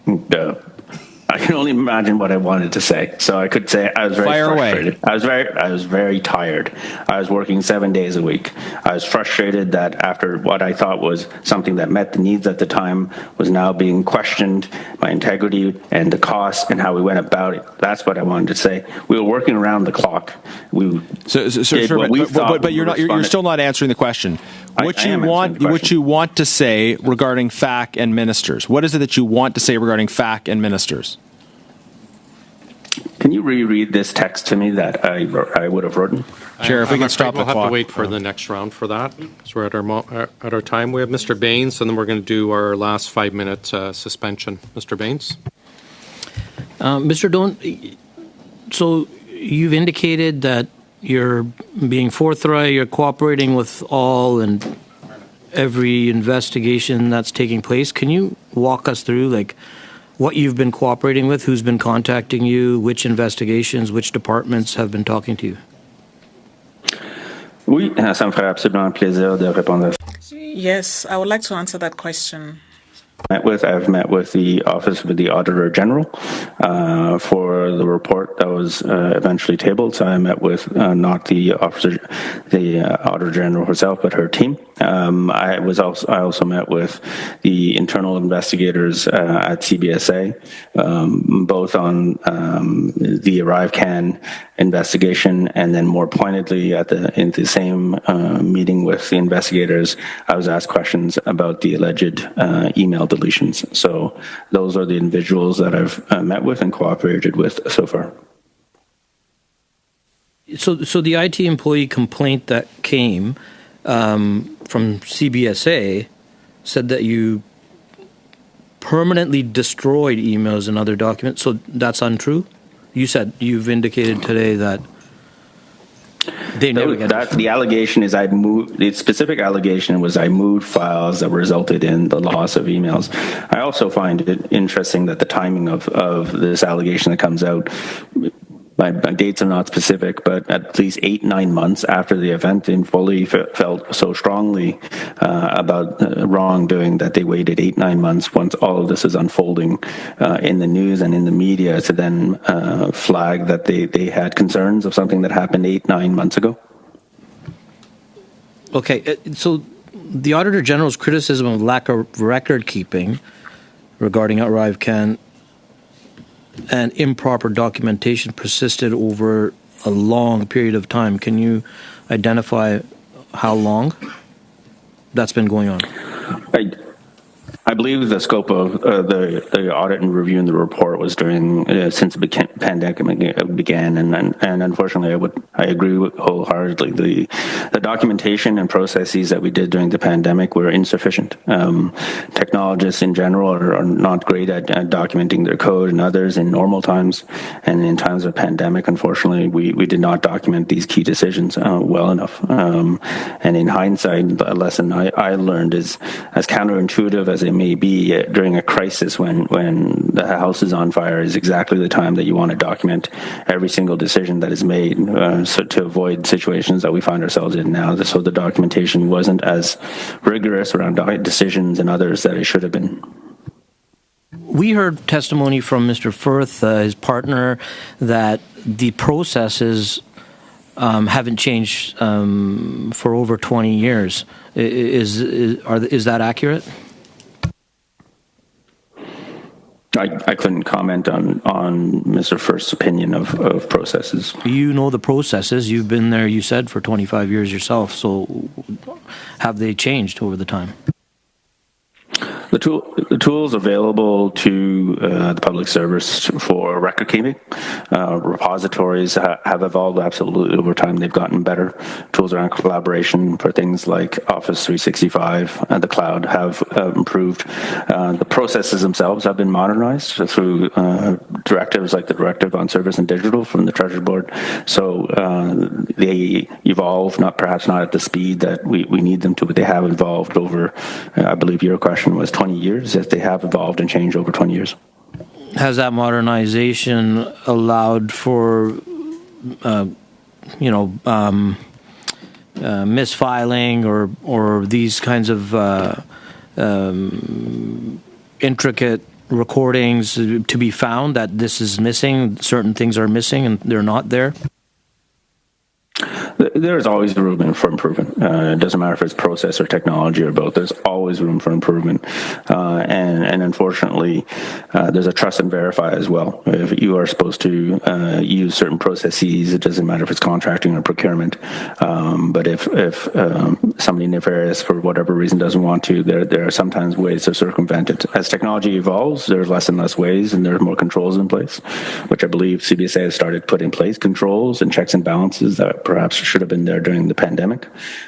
I can only imagine what I wanted to say. So I could say I was very frustrated. I was very tired. I was working 7 days a week. I was frustrated that after what I thought was something that met the needs at the time was now being questioned, my integrity and the cost and how we went about it. That's what I wanted to say. We were working around the clock. But you're still not answering the question. What you want to say regarding FAC and ministers? What is it that you want to say regarding FAC and ministers? Can you reread this text to me that I would have written? Chair, if we can stop the clock. We'll have to wait for the next round for that, because we're at our time. We have Mr. Baines, and then we're going to do our last 5-minute suspension. Mr. Baines? Mr. Doan, so you've indicated that you're being forthright, you're cooperating with all and every investigation that's taking place. Can you walk us through, like, what you've been cooperating with, who's been contacting you, which investigations, which departments have been talking to you? Oui, ça me ferait absolument plaisir de répondre. Yes, I would like to answer that question. I've met with the Office of the Auditor General for the report that was eventually tabled. So I met with not the Auditor General herself, but her team. I also met with the internal investigators at CBSA, both on the ArriveCan investigation, and then more pointedly in the same meeting with the investigators, I was asked questions about the alleged email deletions. So those are the individuals that I've met with and cooperated with so far. So the IT employee complaint that came from CBSA said that you permanently destroyed emails and other documents. So that's untrue? You've indicated today that they never get it. The allegation is the specific allegation was I moved files that resulted in the loss of emails. I also find it interesting that the timing of this allegation that comes out, my dates are not specific, but at least 8-9 months after the event, they fully felt so strongly about wrongdoing that they waited 8-9 months once all of this is unfolding in the news and in the media to then flag that they had concerns of something that happened 8-9 months ago. Okay, so the Auditor General's criticism of lack of record keeping regarding ArriveCan and improper documentation persisted over a long period of time. Can you identify how long that's been going on? I believe the scope of the audit and review in the report was during since the pandemic began, and unfortunately, I agree wholeheartedly. The documentation and processes that we did during the pandemic were insufficient. Technologists in general are not great at documenting their code, and others in normal times, and in times of pandemic, unfortunately, we did not document these key decisions well enough. And in hindsight, a lesson I learned is, as counterintuitive as it may be, during a crisis when the house is on fire is exactly the time that you want to document every single decision that is made, so to avoid situations that we find ourselves in now. So the documentation wasn't as rigorous around decisions and others that it should have been. We heard testimony from Mr. Firth, his partner, that the processes haven't changed for over 20 years. Is that accurate? I couldn't comment on Mr. Firth's opinion of processes. You know the processes. You've been there, you said, for 25 years yourself. So have they changed over the time? The tools available to the public service for record keeping, repositories have evolved absolutely over time. They've gotten better. Tools around collaboration for things like Office 365 and the cloud have improved. The processes themselves have been modernized through directives like the Directive on Service and Digital from the Treasury Board. So they evolve, perhaps not at the speed that we need them to, but they have evolved over, I believe your question was 20 years, if they have evolved and changed over 20 years. Has that modernization allowed for, misfiling or these kinds of intricate recordings to be found, that this is missing, certain things are missing and they're not there? There is always room for improvement. It doesn't matter if it's process or technology or both. There's always room for improvement. And unfortunately, there's a trust and verify as well. If you are supposed to use certain processes, it doesn't matter if it's contracting or procurement. But if somebody nefarious for whatever reason doesn't want to, there are sometimes ways to circumvent it. As technology evolves, there's less and less ways, and there's more controls in place, which I believe CBSA has started to put in place, controls and checks and balances that perhaps should have been there during the pandemic.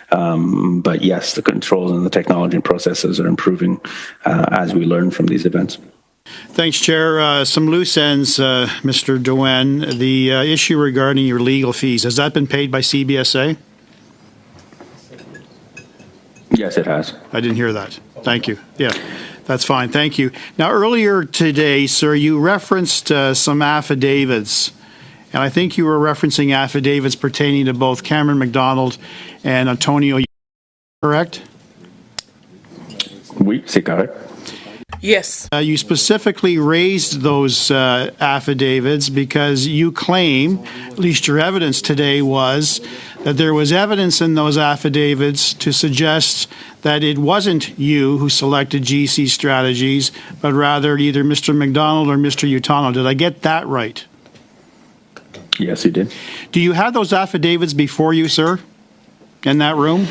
But yes, the controls and the technology and processes are improving as we learn from these events. Thanks, Chair. Some loose ends, Mr. Doan. The issue regarding your legal fees, has that been paid by CBSA? Yes, it has. I didn't hear that. Thank you. Yeah, that's fine. Thank you. Now, earlier today, sir, you referenced some affidavits. And I think you were referencing affidavits pertaining to both Cameron McDonald and Antonio, correct? Oui, c'est correct. Yes. You specifically raised those affidavits because you claim, at least your evidence today was, that there was evidence in those affidavits to suggest that it wasn't you who selected GC Strategies, but rather either Mr. McDonald or Mr. Utano. Did I get that right? Yes, you did. Do you have those affidavits before you, sir, in that room?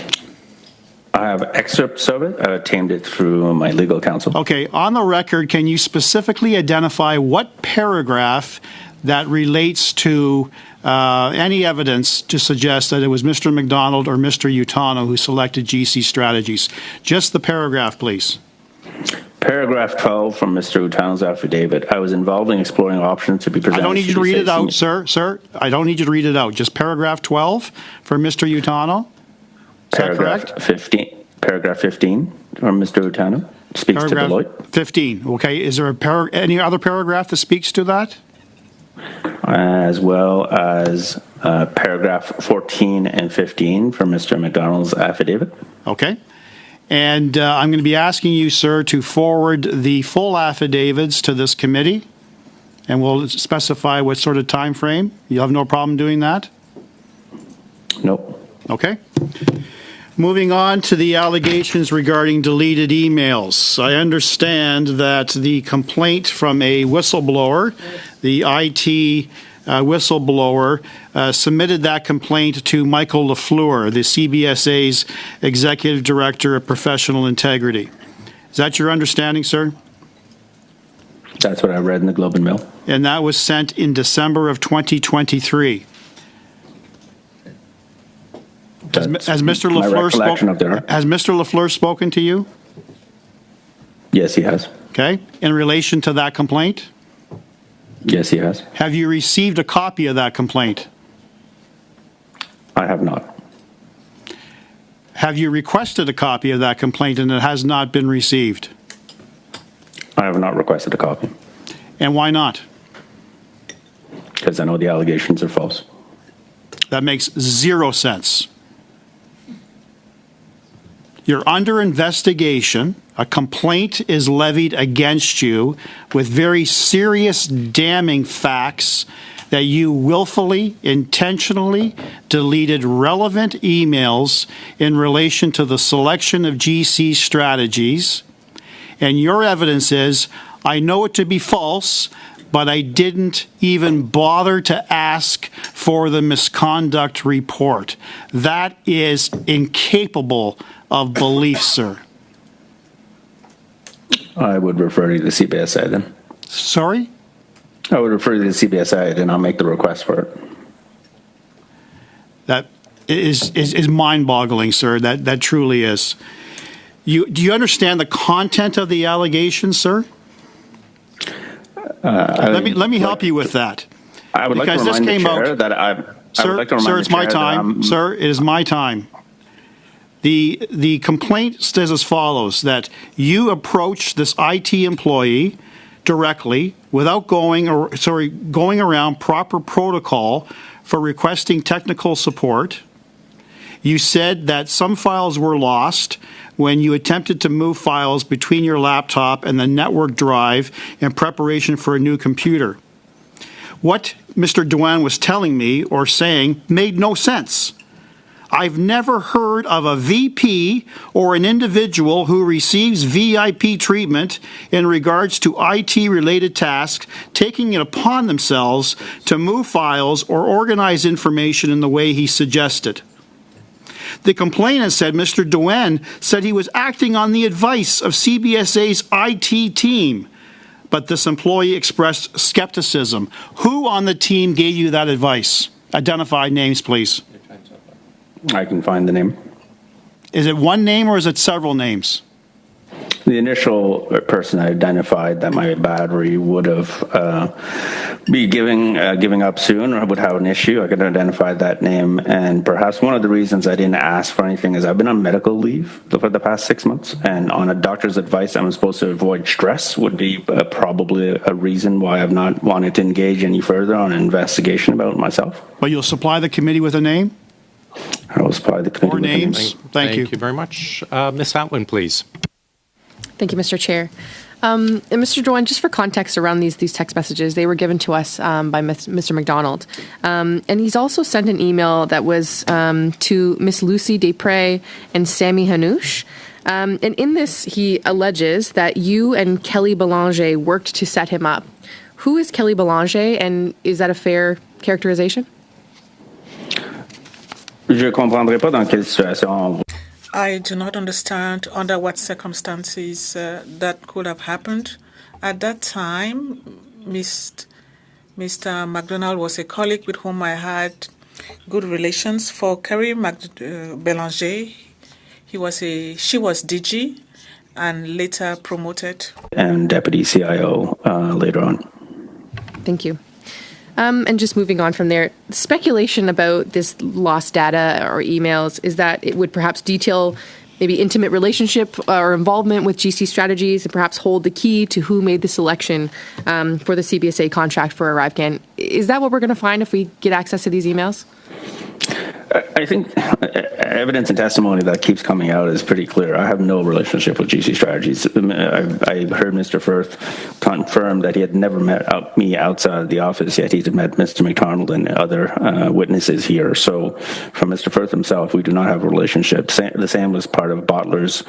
I have excerpts of it. I obtained it through my legal counsel. Okay. On the record, can you specifically identify what paragraph that relates to any evidence to suggest that it was Mr. McDonald or Mr. Utano who selected GC Strategies? Just the paragraph, please. Paragraph 12 from Mr. Utano's affidavit. I was involved in exploring options to be presented. I don't need you to read it out, sir. Sir, I don't need you to read it out. Just paragraph 12 for Mr. Utano. Is that correct? 15. Paragraph 15 from Mr. Utano speaks paragraph to Deloitte. 15. Okay. Is there any other paragraph that speaks to that? As well as paragraph 14 and 15 from Mr. McDonald's affidavit. Okay. And I'm going to be asking you, sir, to forward the full affidavits to this committee, and we'll specify what sort of time frame. You'll have no problem doing that? Nope. Okay. Moving on to the allegations regarding deleted emails. I understand that the complaint from a whistleblower, the IT whistleblower, submitted that complaint to Michael Lafleur, the CBSA's Executive Director of Professional Integrity. Is that your understanding, sir? That's what I read in the Globe and Mail. And that was sent in December of 2023. Has Mr. Lafleur spoken to you? Yes, he has. Okay. In relation to that complaint? Yes, he has. Have you received a copy of that complaint? I have not. Have you requested a copy of that complaint and it has not been received? I have not requested a copy. And why not? Because I know the allegations are false. That makes zero sense. You're under investigation. A complaint is levied against you with very serious, damning facts that you willfully, intentionally deleted relevant emails in relation to the selection of GC Strategies. And your evidence is, I know it to be false, but I didn't even bother to ask for the misconduct report. That is incapable of belief, sir. I would refer you to the CBSI then. Sorry? I would refer you to the CBSI and I'll make the request for it. That is mind-boggling, sir. That truly is. Do you understand the content of the allegation, sir? Let me help you with that. I would like to remind the chair that Sir, it's my time. Sir, it is my time. The complaint says as follows, that you approached this IT employee directly without going around proper protocol for requesting technical support. You said that some files were lost when you attempted to move files between your laptop and the network drive in preparation for a new computer. What Mr. Doan was telling me or saying made no sense. I've never heard of a VP or an individual who receives VIP treatment in regards to IT-related tasks taking it upon themselves to move files or organize information in the way he suggested. The complainant said Mr. Doan said he was acting on the advice of CBSA's IT team, but this employee expressed skepticism. Who on the team gave you that advice? Identify names, please. I can find the name. Is it one name or is it several names? The initial person I identified that my battery would have be giving up soon or would have an issue, I could identify that name. And perhaps one of the reasons I didn't ask for anything is I've been on medical leave for the past 6 months, and on a doctor's advice I'm supposed to avoid stress would be probably a reason why I've not wanted to engage any further on an investigation about myself. But you'll supply the committee with a name? I will supply the committee with names. Thank you. Thank you very much. Ms. Atwin, please. Thank you, Mr. Chair. And Mr. Doan, just for context around these text messages, they were given to us by Mr. McDonald. And he's also sent an email that was to Miss Lucy Desprez and Sammy Hanouche. And in this, he alleges that you and Kelly Belanger worked to set him up. Who is Kelly Belanger, and is that a fair characterization? Je comprendrai pas dans quelle situation. I do not understand under what circumstances that could have happened. At that time, Mr. McDonald was a colleague with whom I had good relations. For Kerry Belanger, she was DG and later promoted. And Deputy CIO later on. Thank you. And just moving on from there, speculation about this lost data or emails is that it would perhaps detail maybe intimate relationship or involvement with GC Strategies and perhaps hold the key to who made the selection for the CBSA contract for ArriveCAN. Is that what we're going to find if we get access to these emails? I think evidence and testimony that keeps coming out is pretty clear. I have no relationship with GC Strategies. I heard Mr. Firth confirm that he had never met me outside of the office, yet he's met Mr. McDonald and other witnesses here. So from Mr. Firth himself, we do not have a relationship. The same was part of Bottler's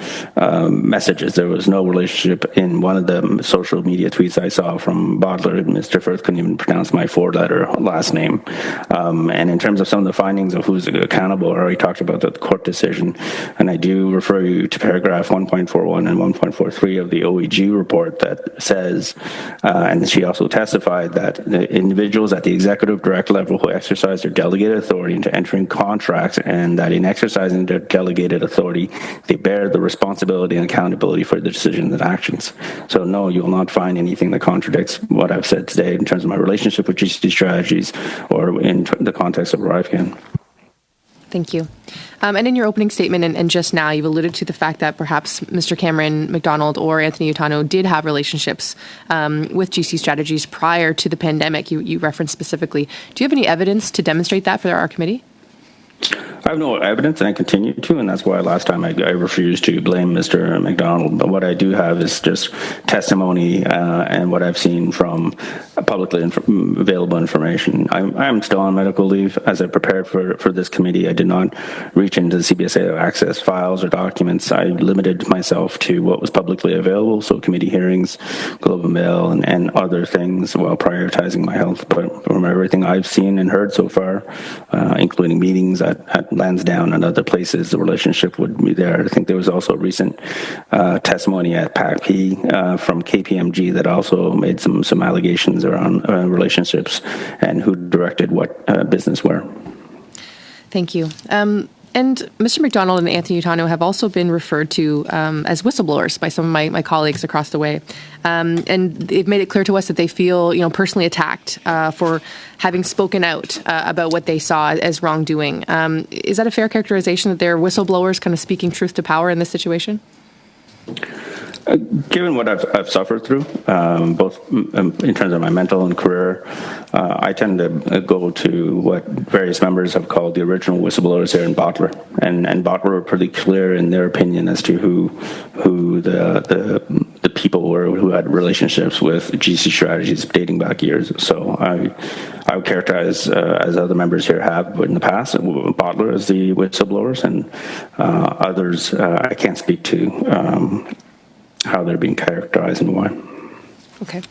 messages. There was no relationship in one of the social media tweets I saw from Bottler. Mr. Firth couldn't even pronounce my 4-letter last name. And in terms of some of the findings of who's accountable, I already talked about the court decision, and I do refer you to paragraph 1.41 and 1.43 of the OEG report that says, and she also testified that the individuals at the executive direct level who exercise their delegated authority into entering contracts, and that in exercising their delegated authority, they bear the responsibility and accountability for the decisions and actions. So no, you will not find anything that contradicts what I've said today in terms of my relationship with GC Strategies or in the context of ArriveCAN. Thank you. And in your opening statement and just now, you've alluded to the fact that perhaps Mr. Cameron McDonald or Anthony Utano did have relationships with GC Strategies prior to the pandemic. You referenced specifically. Do you have any evidence to demonstrate that for our committee? I have no evidence, and I continue to, and that's why last time I refused to blame Mr. McDonald. But what I do have is just testimony and what I've seen from publicly available information. I'm still on medical leave. As I prepared for this committee, I did not reach into the CBSA to access files or documents. I limited myself to what was publicly available, so committee hearings, Globe and Mail, and other things while prioritizing my health. But from everything I've seen and heard so far, including meetings at Lansdowne and other places, the relationship would be there. I think there was also a recent testimony at PACP from KPMG that also made some allegations around relationships and who directed what business where. Thank you. And Mr. McDonald and Anthony Utano have also been referred to as whistleblowers by some of my colleagues across the way. And they've made it clear to us that they feel, personally attacked for having spoken out about what they saw as wrongdoing. Is that a fair characterization that they're whistleblowers kind of speaking truth to power in this situation? Given what I've suffered through, both in terms of my mental and career, I tend to go to what various members have called the original whistleblowers here in Bottler, and Bottler were pretty clear in their opinion as to who the people were who had relationships with GC strategies dating back years. So I would characterize, as other members here have in the past, Bottler as the whistleblowers, and others I can't speak to. How they're being characterized and why. Okay.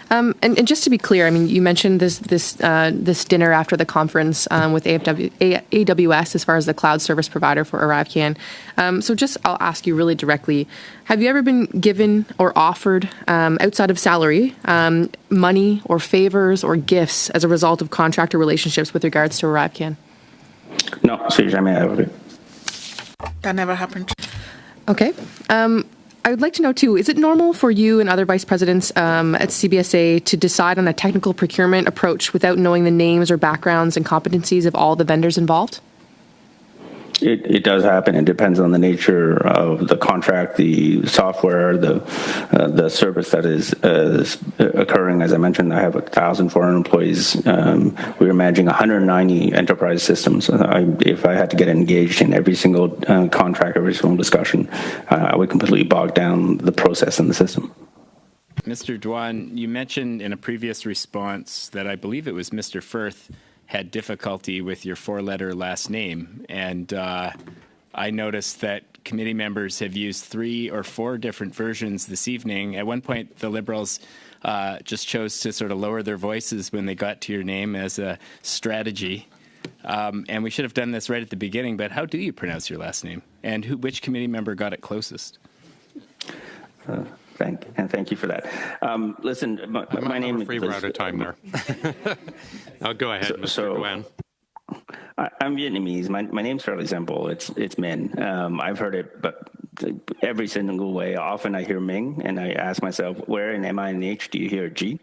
And just to be clear, I mean, you mentioned this dinner after the conference with AWS as far as the cloud service provider for ArriveCan. So just I'll ask you really directly, have you ever been given or offered, outside of salary, money or favors or gifts as a result of contractor relationships with regards to ArriveCan? No, si jamais arrivé. That never happened. Okay. I would like to know, too, is it normal for you and other vice presidents at CBSA to decide on a technical procurement approach without knowing the names or backgrounds and competencies of all the vendors involved? It does happen. It depends on the nature of the contract, the software, the service that is occurring. As I mentioned, I have 1,400 employees. We are managing 190 enterprise systems. If I had to get engaged in every single contract, every single discussion, I would completely bog down the process and the system. Mr. Doan, you mentioned in a previous response that I believe it was Mr. Firth had difficulty with your four-letter last name, and I noticed that committee members have used 3 or 4 different versions this evening. At one point, the Liberals just chose to sort of lower their voices when they got to your name as a strategy. And we should have done this right at the beginning, but how do you pronounce your last name? And which committee member got it closest? Thank you for that. Listen, my name is... We're out of time there. I'll go ahead, Mr. Doan. I'm Vietnamese. My name's fairly simple. It's Minh. I've heard it, but every single way. Often I hear Ming, and I ask myself, where in M-I-N-H do you hear G?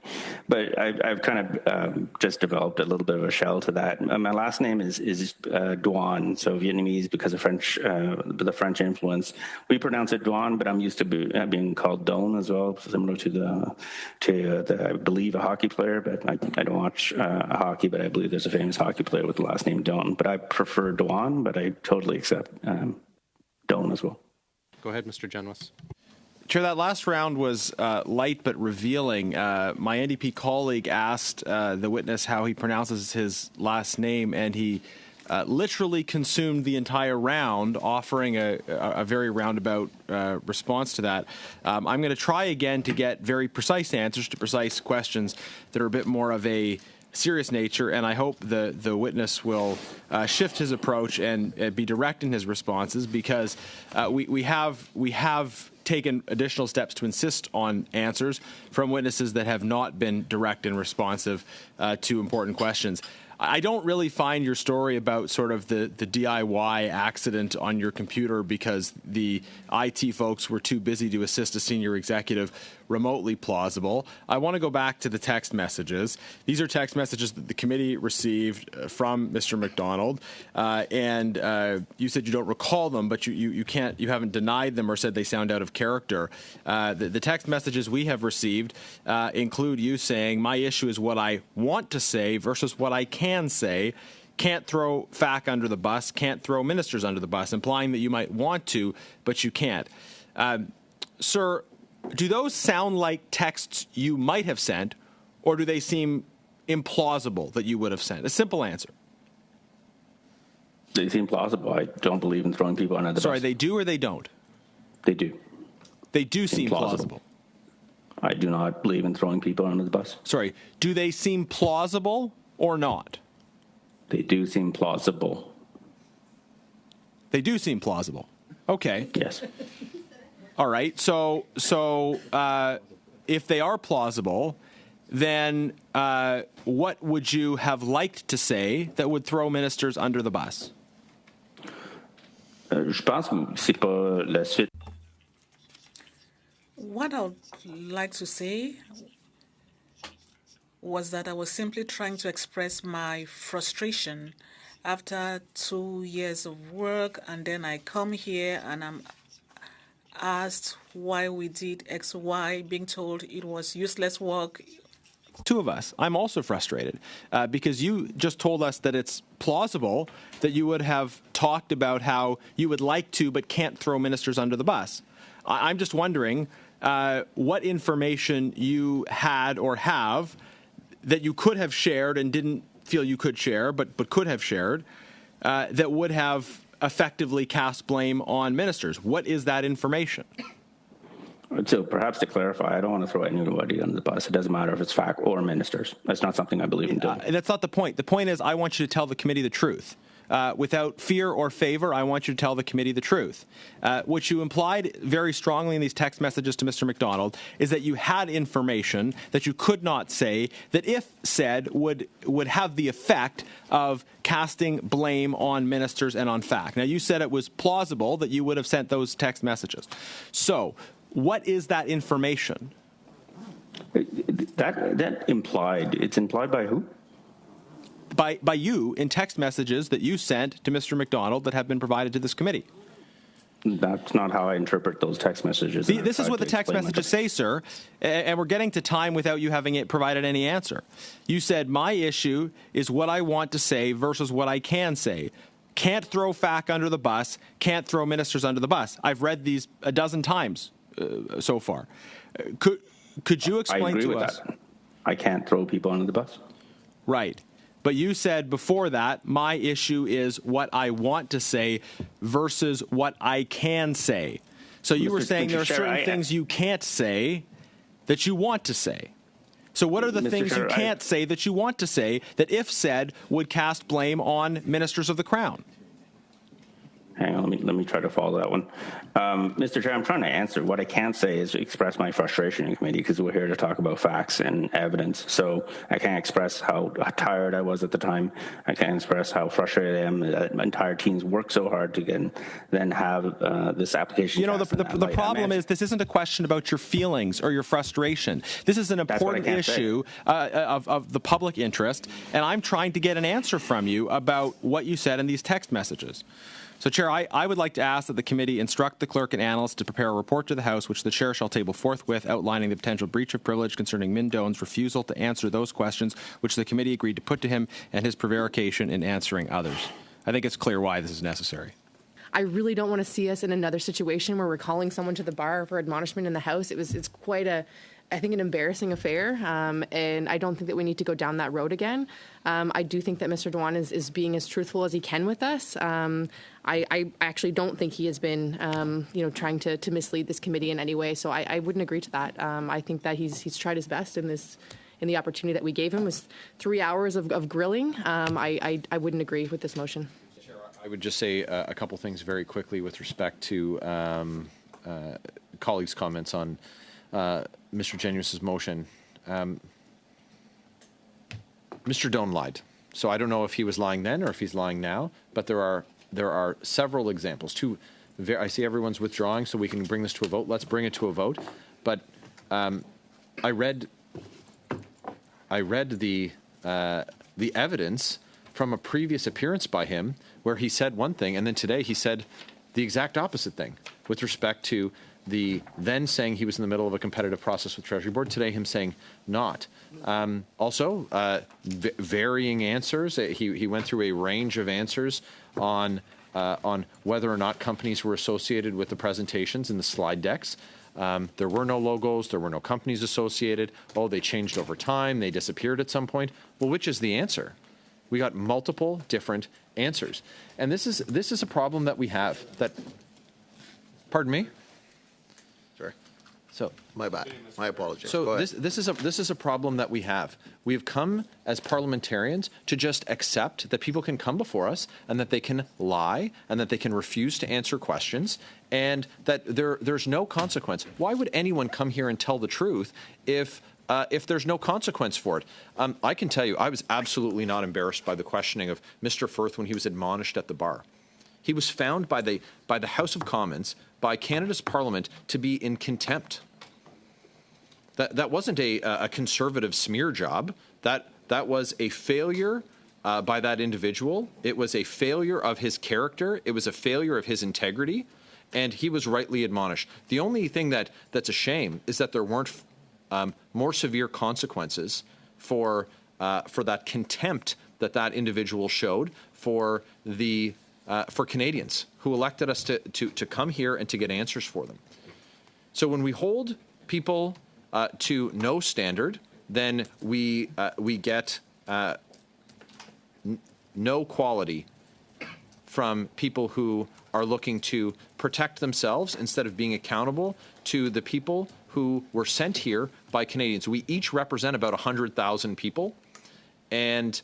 But I've kind of just developed a little bit of a shell to that. My last name is Doan, so Vietnamese because of the French influence. We pronounce it Doan, but I'm used to being called Don as well, similar to the I believe a hockey player, but I don't watch hockey, but I believe there's a famous hockey player with the last name Don. But I prefer Doan, but I totally accept Don as well. Go ahead, Mr. Genwis. Chair, that last round was light but revealing. My NDP colleague asked the witness how he pronounces his last name, and he literally consumed the entire round, offering a very roundabout response to that. I'm going to try again to get very precise answers to precise questions that are a bit more of a serious nature, and I hope the witness will shift his approach and be direct in his responses, because we have taken additional steps to insist on answers from witnesses that have not been direct and responsive to important questions. I don't really find your story about sort of the DIY accident on your computer because the IT folks were too busy to assist a senior executive remotely plausible. I want to go back to the text messages. These are text messages that the committee received from Mr. McDonald, and you said you don't recall them, but you haven't denied them or said they sound out of character. The text messages we have received include you saying, "My issue is what I want to say versus what I can say. Can't throw FAC under the bus, can't throw ministers under the bus," implying that you might want to, but you can't. Sir, do those sound like texts you might have sent, or do they seem implausible that you would have sent? A simple answer. They seem plausible. I don't believe in throwing people under the bus. Sorry, they do or they don't? They do. They do seem plausible. I do not believe in throwing people under the bus. Sorry, do they seem plausible or not? They do seem plausible. They do seem plausible. Okay. Yes. All right. So if they are plausible, then what would you have liked to say that would throw ministers under the bus? Je pense que c'est pas la suite. What I would like to say was that I was simply trying to express my frustration after 2 years of work, and then I come here and I'm asked why we did X, Y, being told it was useless work. Two of us. I'm also frustrated because you just told us that it's plausible that you would have talked about how you would like to but can't throw ministers under the bus. I'm just wondering what information you had or have that you could have shared and didn't feel you could share but could have shared that would have effectively cast blame on ministers. What is that information? So perhaps to clarify, I don't want to throw anybody under the bus. It doesn't matter if it's FAC or ministers. That's not something I believe in doing. That's not the point. The point is I want you to tell the committee the truth. Without fear or favor, I want you to tell the committee the truth. What you implied very strongly in these text messages to Mr. McDonald is that you had information that you could not say that, if said, would have the effect of casting blame on ministers and on FAC. Now, you said it was plausible that you would have sent those text messages. So, what is that information? That implied. It's implied by who? By you in text messages that you sent to Mr. McDonald that have been provided to this committee. That's not how I interpret those text messages. This is what the text messages say, sir, and we're getting to time without you having provided any answer. You said, my issue is what I want to say versus what I can say. Can't throw FAC under the bus, can't throw ministers under the bus. I've read these a dozen times so far. Could you explain to us? That. I can't throw people under the bus. Right. But you said before that, my issue is what I want to say versus what I can say. So you were saying there are certain things you can't say that you want to say. So what are the things you can't say that you want to say that, if said, would cast blame on ministers of the Crown? Hang on, let me try to follow that one. Mr. Chair, I'm trying to answer. What I can say is express my frustration in committee because we're here to talk about facts and evidence. So I can't express how tired I was at the time. I can't express how frustrated I am that my entire team's worked so hard to then have this application. You know, the problem is this isn't a question about your feelings or your frustration. This is an important issue of the public interest, and I'm trying to get an answer from you about what you said in these text messages. So, Chair, I would like to ask that the committee instruct the clerk and analyst to prepare a report to the House, which the Chair shall table forthwith, outlining the potential breach of privilege concerning Minh Doan's refusal to answer those questions which the committee agreed to put to him and his prevarication in answering others. I think it's clear why this is necessary. I really don't want to see us in another situation where we're calling someone to the bar for admonishment in the House. It's quite I think, an embarrassing affair, and I don't think that we need to go down that road again. I do think that Mr. Doan is being as truthful as he can with us. I actually don't think he has been, trying to mislead this committee in any way. So I wouldn't agree to that. I think that he's tried his best in the opportunity that we gave him. Was 3 hours of grilling. I wouldn't agree with this motion. I would just say a couple things very quickly with respect to colleagues' comments on Mr. Genuis's motion. Mr. Doan lied. So I don't know if he was lying then or if he's lying now, but there are several examples. I see everyone's withdrawing, so we can bring this to a vote. Let's bring it to a vote. But I read the evidence from a previous appearance by him where he said one thing, and then today he said the exact opposite thing with respect to the then saying he was in the middle of a competitive process with Treasury Board, today him saying not. Also, varying answers. He went through a range of answers on whether or not companies were associated with the presentations in the slide decks. There were no logos. There were no companies associated. Oh, they changed over time. They disappeared at some point. Well, which is the answer? We got multiple different answers. And this is a problem that we have. Pardon me? So My bad. My apologies. So Go ahead. this is a problem that we have. We have come as parliamentarians to just accept that people can come before us and that they can lie and that they can refuse to answer questions and that there's no consequence. Why would anyone come here and tell the truth if there's no consequence for it? I can tell you, I was absolutely not embarrassed by the questioning of Mr. Firth when he was admonished at the bar. He was found by the House of Commons, by Canada's Parliament, to be in contempt. That wasn't a conservative smear job. That was a failure by that individual. It was a failure of his character. It was a failure of his integrity, and he was rightly admonished. The only thing that's a shame is that there weren't more severe consequences for that contempt that individual showed for Canadians who elected us to come here and to get answers for them. So when we hold people to no standard, then we get no quality from people who are looking to protect themselves instead of being accountable to the people who were sent here by Canadians. We each represent about 100,000 people, and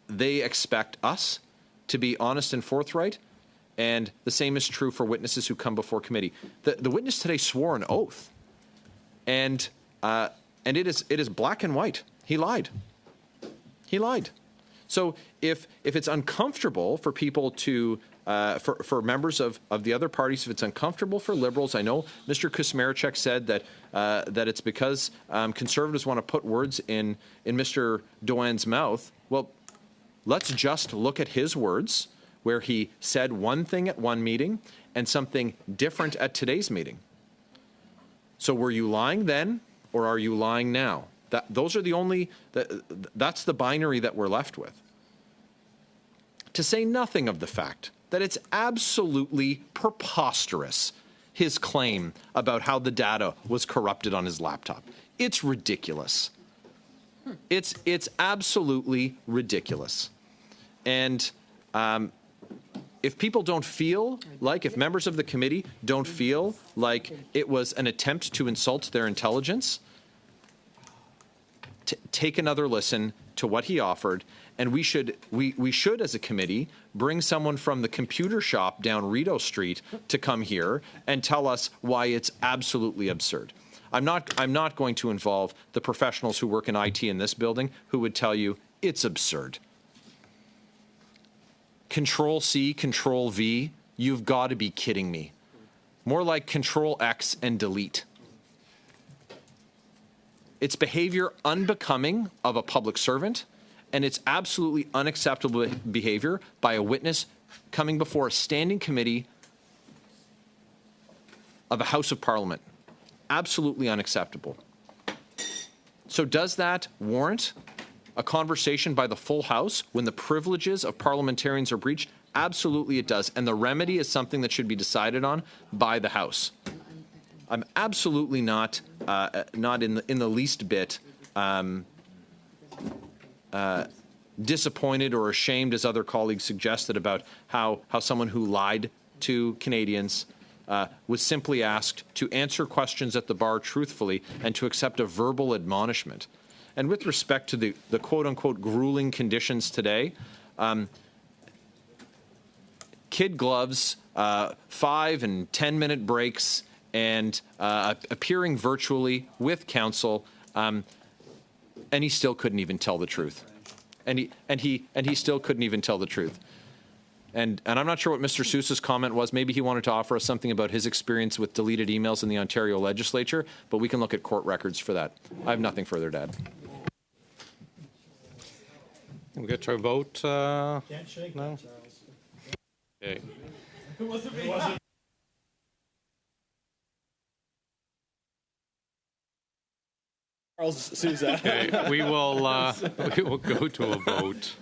they expect us to be honest and forthright, and the same is true for witnesses who come before committee. The witness today swore an oath, and it is black and white. He lied. He lied. So if it's uncomfortable for people to for members of the other parties, if it's uncomfortable for Liberals, I know Mr. Kusmaricek said that it's because Conservatives want to put words in Mr. Doan's mouth. Well, let's just look at his words, where he said one thing at one meeting and something different at today's meeting. So were you lying then, or are you lying now? Those are the only, that's the binary that we're left with. To say nothing of the fact that it's absolutely preposterous, his claim about how the data was corrupted on his laptop. It's ridiculous. It's absolutely ridiculous. And if people don't feel like, if members of the committee don't feel like it was an attempt to insult their intelligence, take another listen to what he offered, and we should as a committee bring someone from the computer shop down Rideau Street to come here and tell us why it's absolutely absurd. I'm not going to involve the professionals who work in IT in this building who would tell you it's absurd. Control C, Control V, you've got to be kidding me. More like Control X and delete. It's behavior unbecoming of a public servant, and it's absolutely unacceptable behavior by a witness coming before a standing committee of a House of Parliament. Absolutely unacceptable. So does that warrant a conversation by the full House when the privileges of parliamentarians are breached? Absolutely it does. And the remedy is something that should be decided on by the House. I'm absolutely not in the least bit disappointed or ashamed, as other colleagues suggested, about how someone who lied to Canadians was simply asked to answer questions at the bar truthfully and to accept a verbal admonishment. And with respect to the quote-unquote grueling conditions today, kid gloves, 5 and 10-minute breaks, and appearing virtually with counsel, and he still couldn't even tell the truth. And he still couldn't even tell the truth. And I'm not sure what Mr. Sousa's comment was. Maybe he wanted to offer us something about his experience with deleted emails in the Ontario legislature, but we can look at court records for that. I have nothing further to add. We'll get to a vote. Can't shake no? that, Charles. Okay. It wasn't Charles Sousa. Okay, we will go to a vote.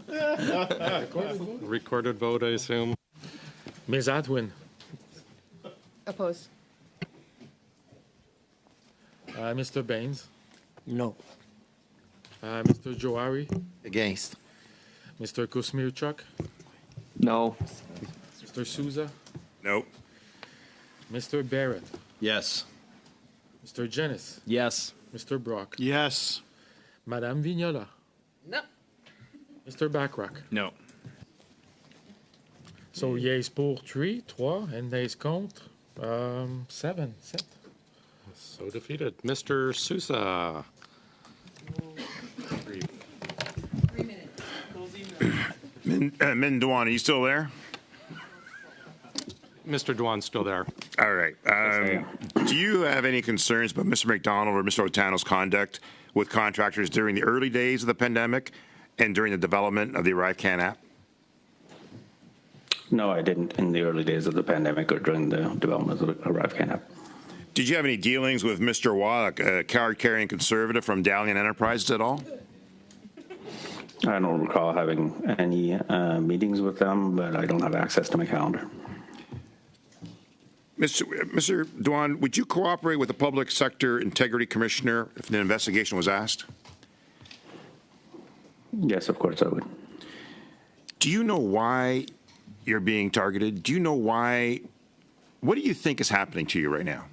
Recorded vote, I assume. Ms. Atwin, Opposed. Mr. Baines, No. Mr. Johari, Against. Mr. Kusmirchuk, No. Mr. Sousa, No. Mr. Barrett, Yes. Mr. Janice. Yes. Mr. Brock. Yes. Madame Vignola. No. Mr. Backrack. No. So yeas pour 3, and nays contre 7. So defeated. Mr. Sousa. 3 minutes. Minh Doan, are you still there? Mr. Doan's still there. All right. Do you have any concerns about Mr. McDonald or Mr. Otano's conduct with contractors during the early days of the pandemic and during the development of the ArriveCan app? No, I didn't in the early days of the pandemic or during the development of the ArriveCan app. Did you have any dealings with Mr. Wallach, a card-carrying conservative from Dalian Enterprises at all? I don't recall having any meetings with them, but I don't have access to my calendar. Mr. Doan, would you cooperate with the Public Sector Integrity Commissioner if an investigation was asked? Yes, of course I would. Do you know why you're being targeted? Do you know why? What do you think is happening to you right now?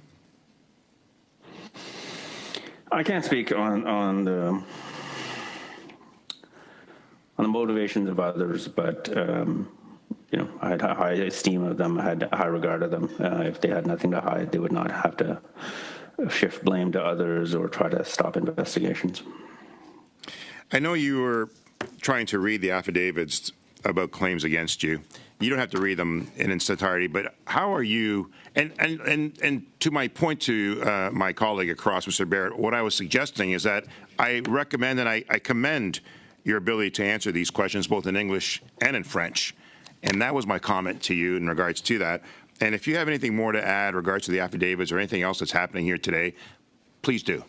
I can't speak on the motivations of others, but I had a high esteem of them. I had a high regard of them. If they had nothing to hide, they would not have to shift blame to others or try to stop investigations. I know you were trying to read the affidavits about claims against you. You don't have to read them in its entirety, but how are you, and to my point to my colleague across, Mr. Barrett, what I was suggesting is that I recommend and I commend your ability to answer these questions both in English and in French. And that was my comment to you in regards to that. And if you have anything more to add in regards to the affidavits or anything else that's happening here today, please do.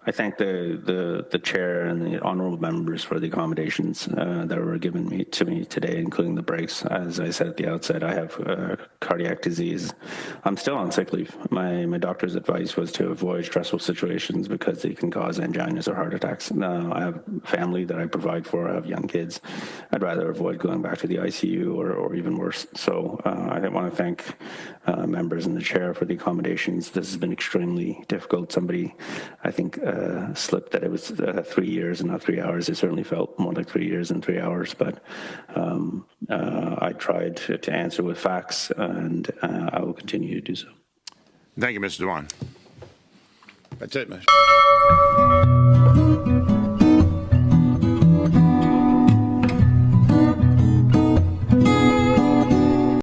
I thank the chair and the honourable members for the accommodations that were given to me today, including the breaks. As I said at the outset, I have cardiac disease. I'm still on sick leave. My doctor's advice was to avoid stressful situations because they can cause anginas or heart attacks. I have family that I provide for. I have young kids. I'd rather avoid going back to the ICU or even worse. So I want to thank members and the chair for the accommodations. This has been extremely difficult. Somebody, I think, slipped that it was 3 years and not 3 hours. It certainly felt more like 3 years and 3 hours, but I tried to answer with facts, and I will continue to do so. Thank you, Mr. Doan. That's it, Mr.